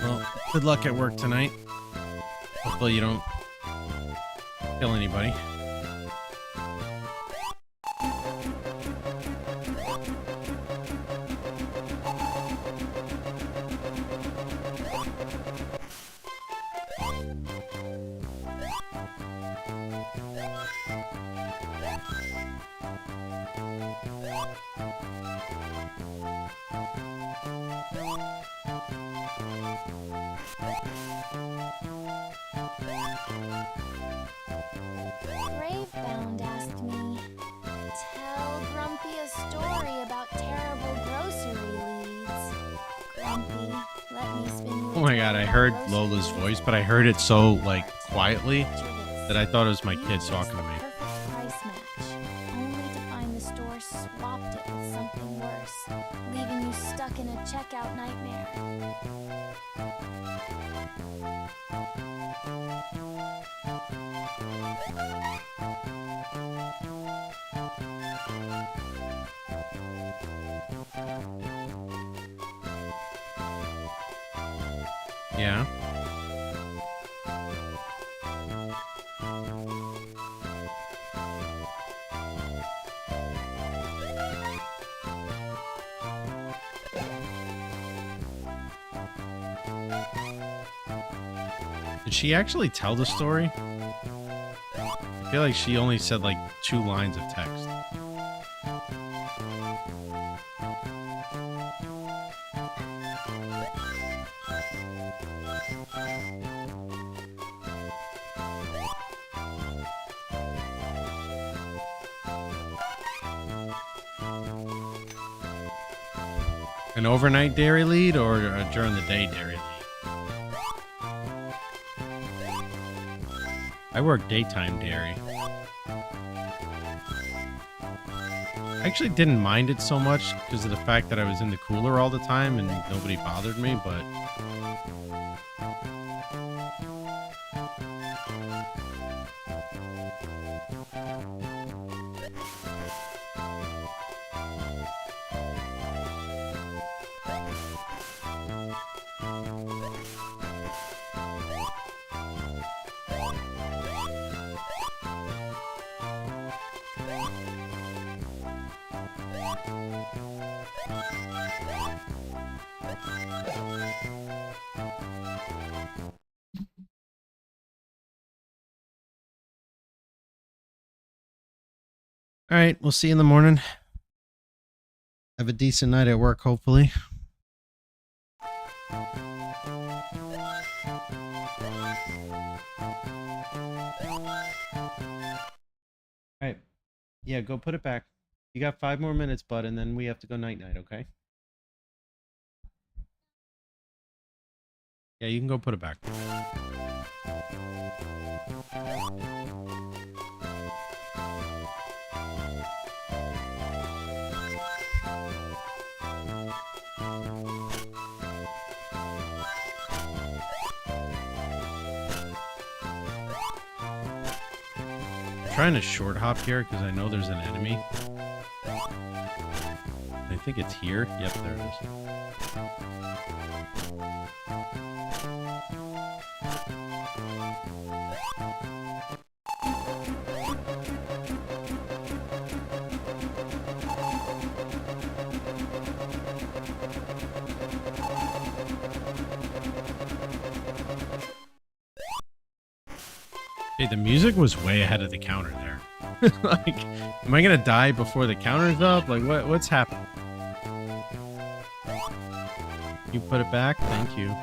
Well, good luck at work tonight. Hopefully you don't kill anybody. Gravebound asked me, tell Grumpy a story about terrible grocery leads. Grumpy, let me spin you. Oh my god, I heard Lola's voice, but I heard it so, like, quietly that I thought it was my kid talking to me. Perfect price match, only to find the store swapped it with something worse, leaving you stuck in a checkout nightmare. Yeah. Did she actually tell the story? I feel like she only said like 2 lines of text. An overnight dairy lead or a during the day dairy lead? I work daytime dairy. I actually didn't mind it so much because of the fact that I was in the cooler all the time and nobody bothered me, but all right, we'll see you in the morning. Have a decent night at work, hopefully. All right. Yeah, go put it back. You got 5 more minutes, bud, and then we have to go night-night, okay? Yeah, you can go put it back. Trying to short hop here because I know there's an enemy. I think it's here. Yep, there it is. Hey, the music was way ahead of the counter there. Like, am I gonna die before the counter's up? Like, what's happening? You put it back? Thank you.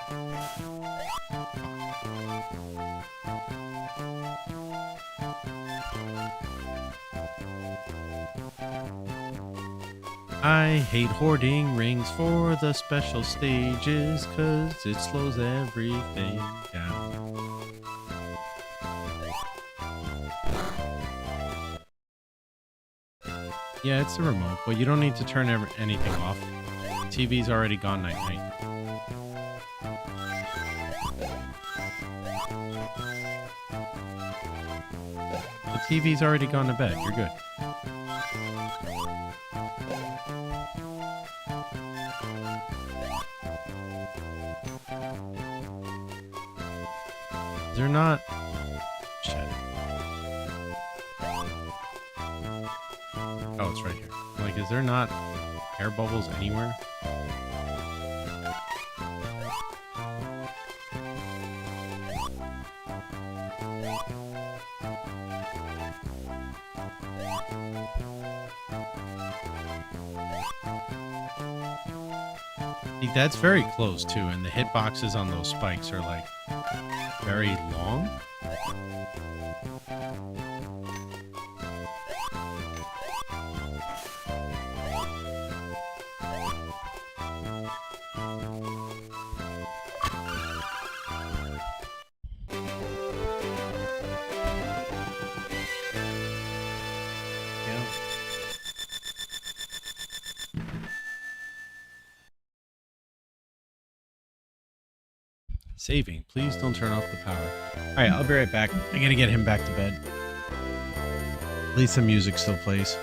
I hate hoarding rings for the special stages, 'cause it slows everything down. Yeah, it's the remote, but you don't need to turn anything off. TV's already gone night-night. The TV's already gone to bed. You're good. Is there not... Shit. Oh, it's right here. Like, is there not air bubbles anywhere? See, that's very close too, and the hitboxes on those spikes are like very long. Saving. Please don't turn off the power. Alright, I'll be right back. I gotta get him back to bed. At least the music still plays.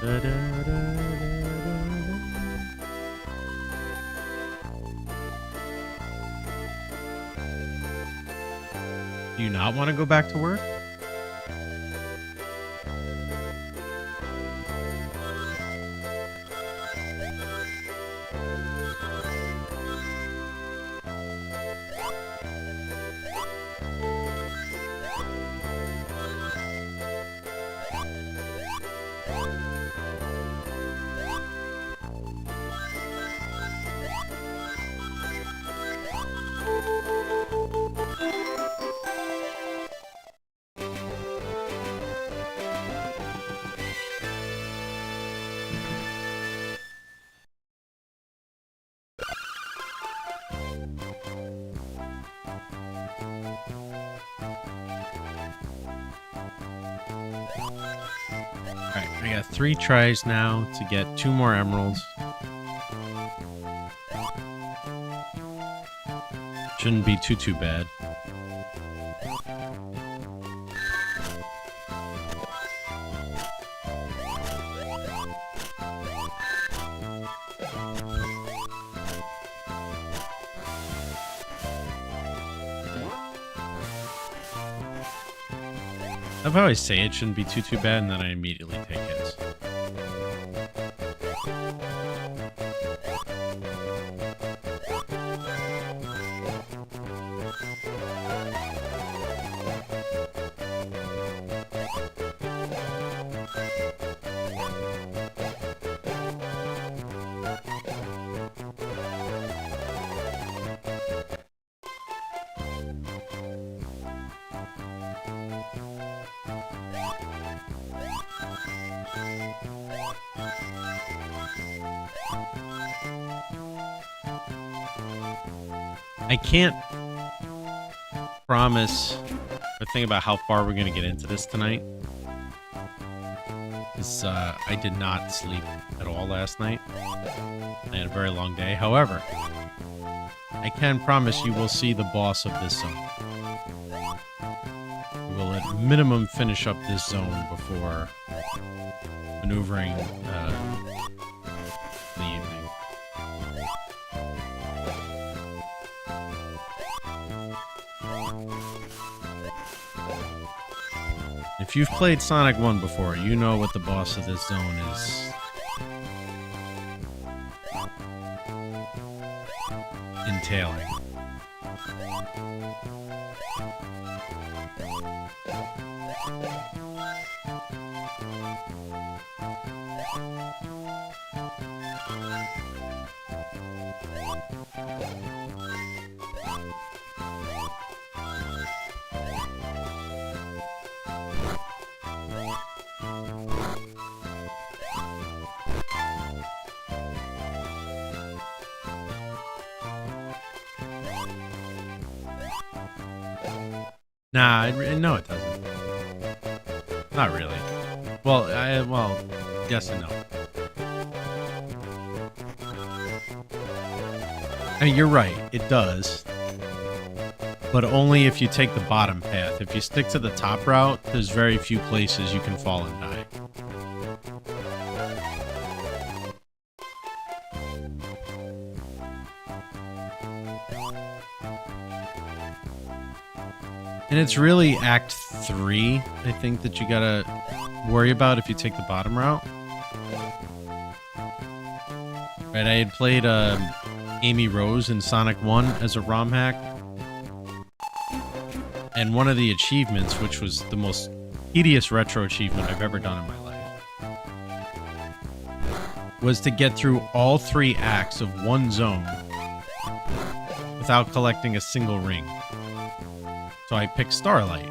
Do you not want to go back to work? Alright, I got 3 tries now to get 2 more emeralds. Shouldn't be too bad. I love how I say it shouldn't be too bad, and then I immediately take hits. I can't promise or think about how far we're going to get into this tonight. Because I did not sleep at all last night. I had a very long day. However, I can promise you will see the boss of this zone. We will at minimum finish up this zone before maneuvering the evening. If you've played Sonic 1 before, you know what the boss of this zone is entailing. Nah, no, it doesn't. Not really. Well, yes and no. I mean, you're right. It does. But only if you take the bottom path. If you stick to the top route, there's very few places you can fall and die. And it's really Act 3, I think, that you gotta worry about if you take the bottom route. Right, I had played Amy Rose in Sonic 1 as a ROM hack. And one of the achievements, which was the most tedious retro achievement I've ever done in my life, was to get through all 3 acts of one zone without collecting a single ring. So I picked Starlight.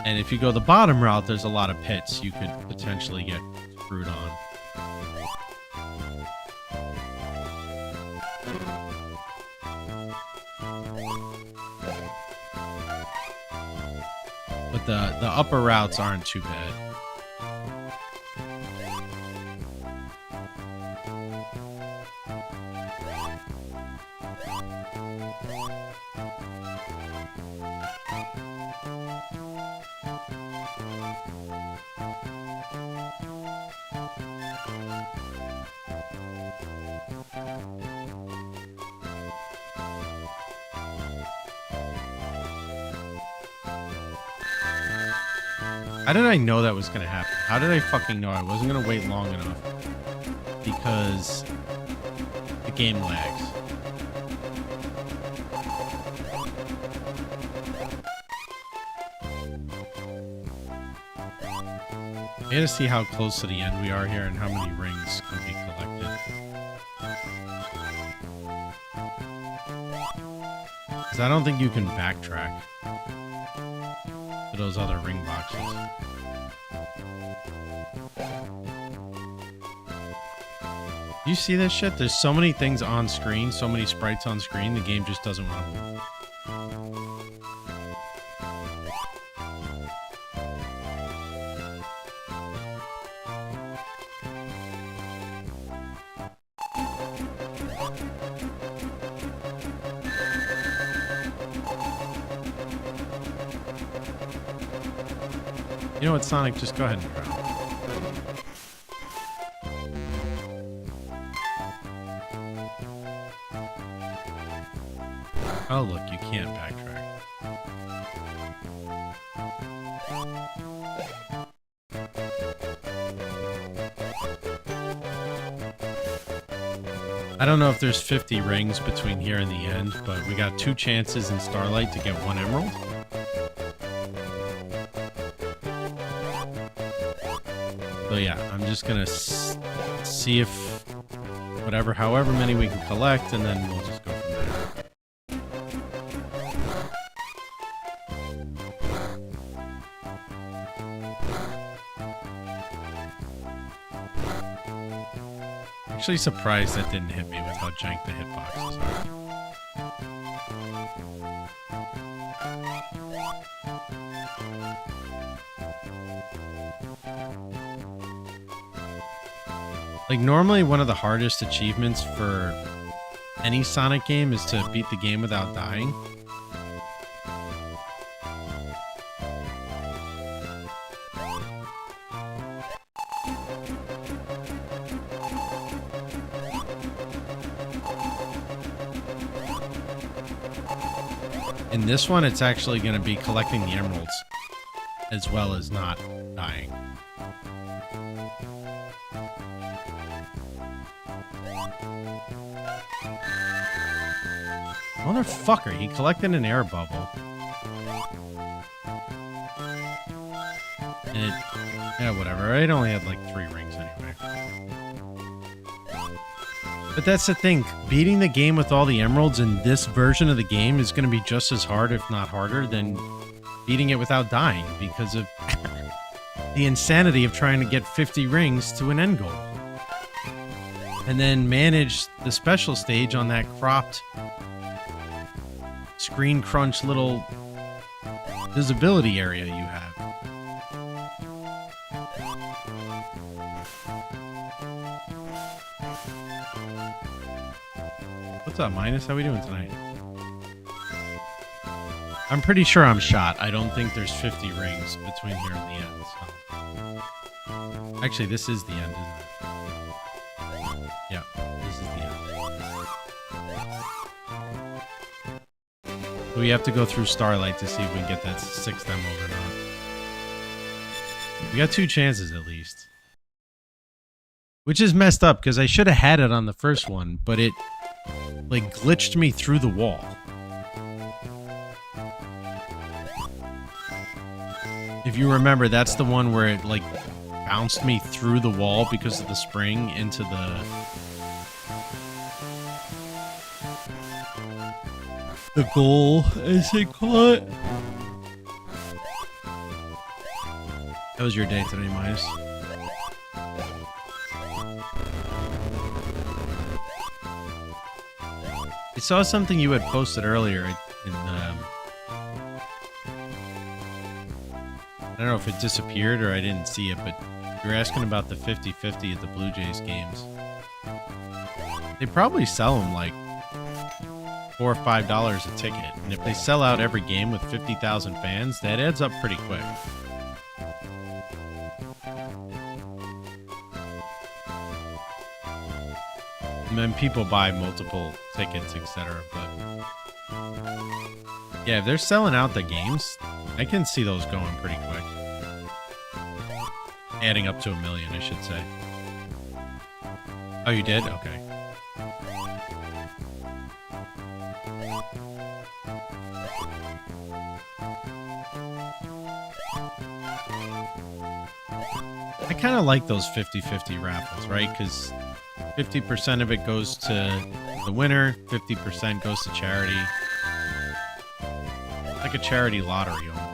And if you go the bottom route, there's a lot of pits you could potentially get screwed on. But the upper routes aren't too bad. How did I know that was going to happen? How did I fucking know I wasn't going to wait long enough? Because the game lags. I gotta see how close to the end we are here and how many rings can be collected. Because I don't think you can backtrack to those other ring boxes. You see this shit? There's so many things on screen, so many sprites on screen, the game just doesn't want to move. You know what, Sonic? Just go ahead and drown. Oh, look, you can't backtrack. I don't know if there's 50 rings between here and the end, but we got 2 chances in Starlight to get 1 emerald. So yeah, I'm just gonna see if however many we can collect, and then we'll just go from there. Actually surprised that didn't hit me with how jank the hitboxes are. Like, normally one of the hardest achievements for any Sonic game is to beat the game without dying. In this one, it's actually going to be collecting the emeralds as well as not dying. Motherfucker, he collected an air bubble. And it, yeah, whatever. It only had like 3 rings anyway. But that's the thing. Beating the game with all the emeralds in this version of the game is going to be just as hard, if not harder, than beating it without dying because of the insanity of trying to get 50 rings to an end goal. And then manage the special stage on that cropped screen crunch little visibility area you have. What's up, Minus? How we doing tonight? I'm pretty sure I'm shot. I don't think there's 50 rings between here and the end. So. Actually, this is the end, isn't it? Yeah, this is the end. We have to go through Starlight to see if we can get that 6th emerald or not. We got 2 chances at least. Which is messed up because I should have had it on the first one, but it like glitched me through the wall. If you remember, that's the one where it like bounced me through the wall because of the spring into the goal, as they call it. How was your day today, Mice? I saw something you had posted earlier in I don't know if it disappeared or I didn't see it, but you were asking about the 50-50 at the Blue Jays games. They probably sell them like $4 or $5 a ticket, and if they sell out every game with 50,000 fans, that adds up pretty quick. And then people buy multiple tickets, etc. But yeah, if they're selling out the games, I can see those going pretty quick. Adding up to 1 million, I should say. Oh, you did? Okay. I kind of like those 50-50 raffles, right? Because 50% of it goes to the winner, 50% goes to charity. Like a charity lottery almost.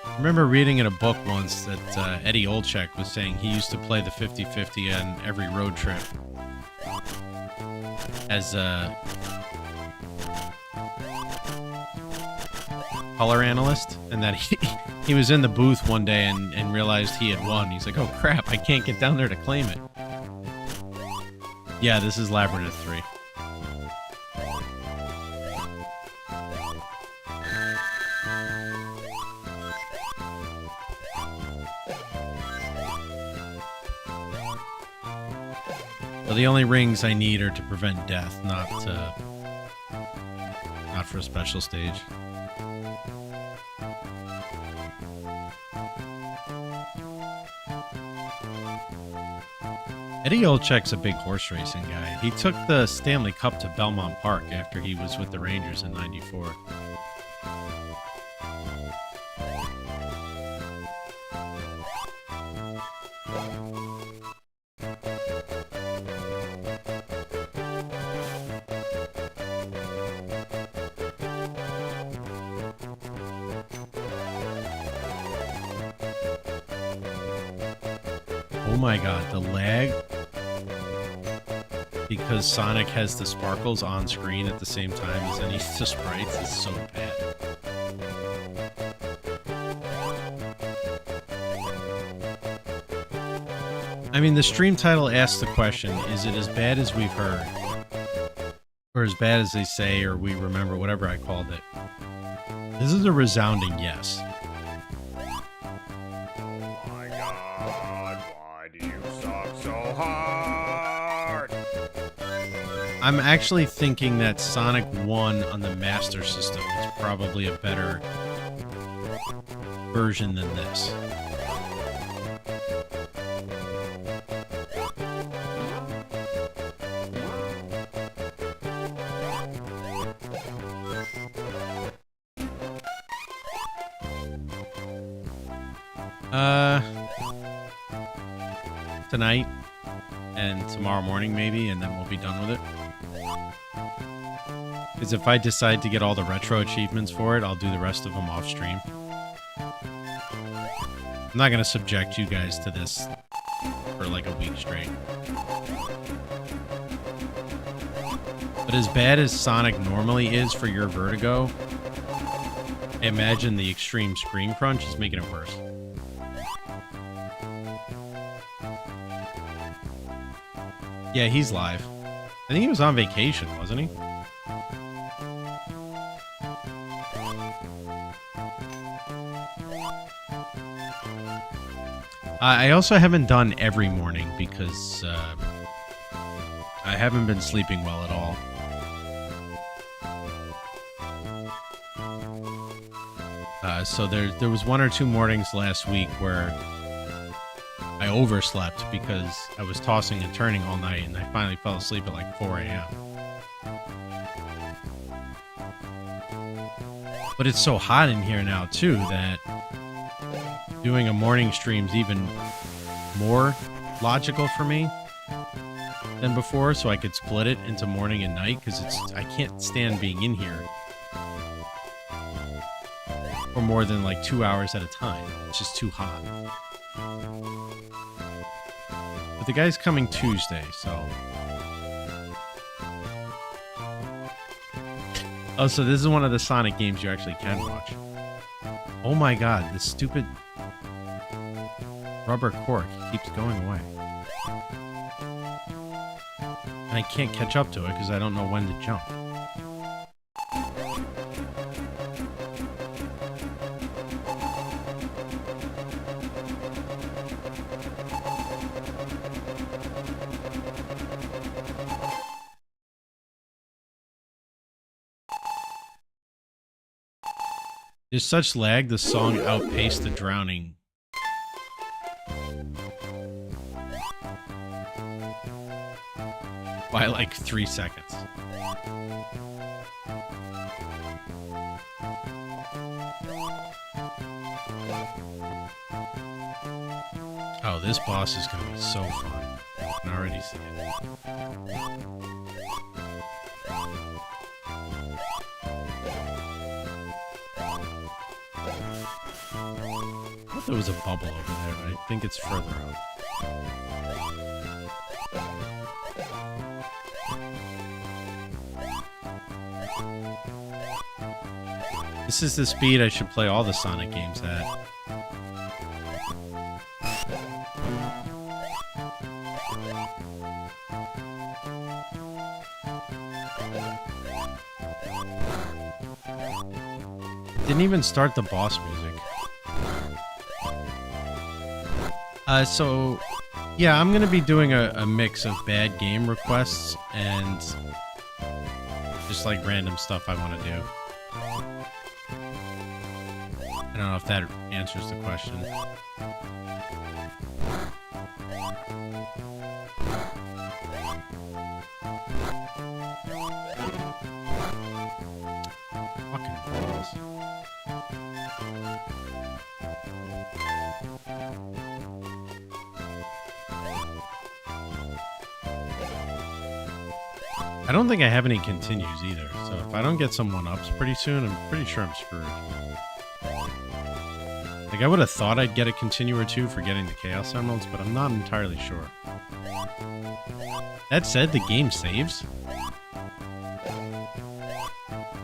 I remember reading in a book once that Eddie Olczyk was saying he used to play the 50-50 on every road trip as a color analyst, and that he was in the booth one day and realized he had won. He's like, oh crap, I can't get down there to claim it. Yeah, this is Labyrinth 3. Well, the only rings I need are to prevent death, not for a special stage. Eddie Olczyk's a big horse racing guy. He took the Stanley Cup to Belmont Park after he was with the Rangers in '94. Oh my god, the lag, because Sonic has the sparkles on screen at the same time as any of the sprites, is so bad. I mean, the stream title asks the question, is it as bad as we've heard? Or as bad as they say, or we remember, whatever I called it. This is a resounding yes. I'm actually thinking that Sonic 1 on the Master System is probably a better version than this. Tonight and tomorrow morning maybe, and then we'll be done with it. Because if I decide to get all the retro achievements for it, I'll do the rest of them off stream. I'm not going to subject you guys to this for like a week straight. But as bad as Sonic normally is for your vertigo, I imagine the extreme screen crunch is making it worse. Yeah, he's live. I think he was on vacation, wasn't he? I also haven't done every morning because I haven't been sleeping well at all. So there was 1 or 2 mornings last week where I overslept because I was tossing and turning all night, and I finally fell asleep at like 4 a.m. But it's so hot in here now, too, that doing a morning stream's even more logical for me than before, so I could split it into morning and night, because I can't stand being in here for more than like 2 hours at a time. It's just too hot. But the guy's coming Tuesday, so... Oh, so this is one of the Sonic games you actually can watch. Oh my god, this stupid rubber cork keeps going away. And I can't catch up to it because I don't know when to jump. There's such lag, the song outpaced the drowning. By like 3 seconds. Oh, this boss is gonna be so fun. I can already see it. I thought there was a bubble over there, but I think it's further out. This is the speed I should play all the Sonic games at. Didn't even start the boss music. So, yeah, I'm gonna be doing a mix of bad game requests and just like random stuff I want to do. I don't know if that answers the question. Fucking balls. I don't think I have any continues either, so if I don't get some 1-ups pretty soon, I'm pretty sure I'm screwed. Like, I would have thought I'd get a continue or two for getting the Chaos Emeralds, but I'm not entirely sure. That said, the game saves.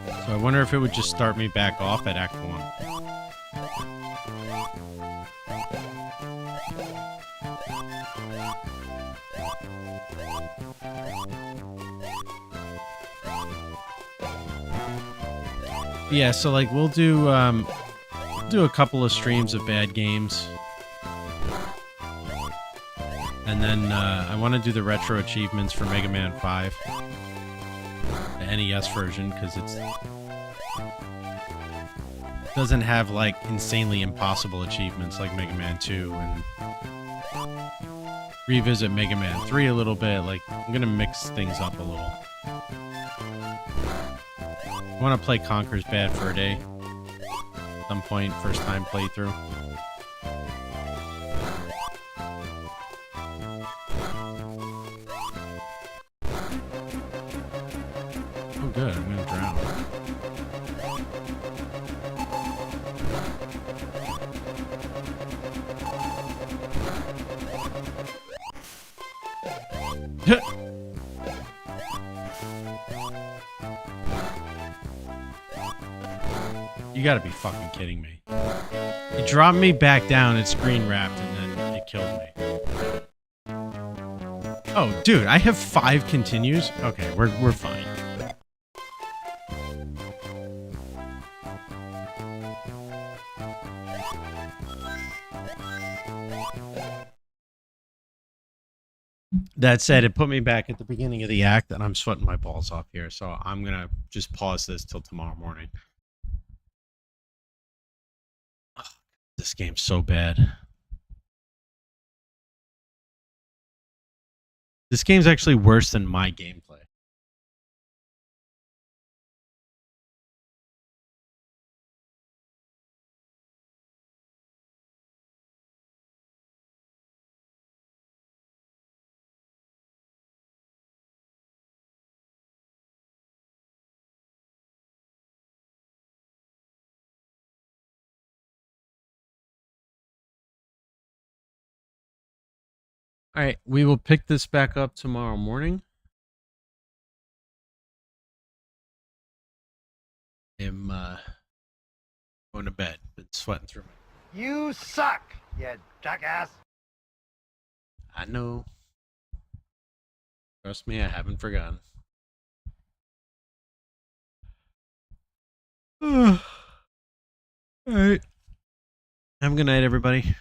So I wonder if it would just start me back off at Act 1. Yeah, so like we'll do a couple of streams of bad games, and then I want to do the retro achievements for Mega Man 5, the NES version, because it doesn't have like insanely impossible achievements like Mega Man 2, and revisit Mega Man 3 a little bit. Like, I'm gonna mix things up a little. I want to play Conker's Bad Fur Day at some point, first time playthrough. Oh good, I'm gonna drown. You gotta be fucking kidding me. It dropped me back down, it screen wrapped, and then it killed me. Oh, dude, I have 5 continues? Okay, we're fine. That said, it put me back at the beginning of the act, and I'm sweating my balls off here, so I'm gonna just pause this till tomorrow morning. This game's so bad. This game's actually worse than my gameplay. All right, we will pick this back up tomorrow morning. I'm going to bed. Been sweating through my... You suck, you jackass. I know. Trust me, I haven't forgotten. All right. Have a good night, everybody.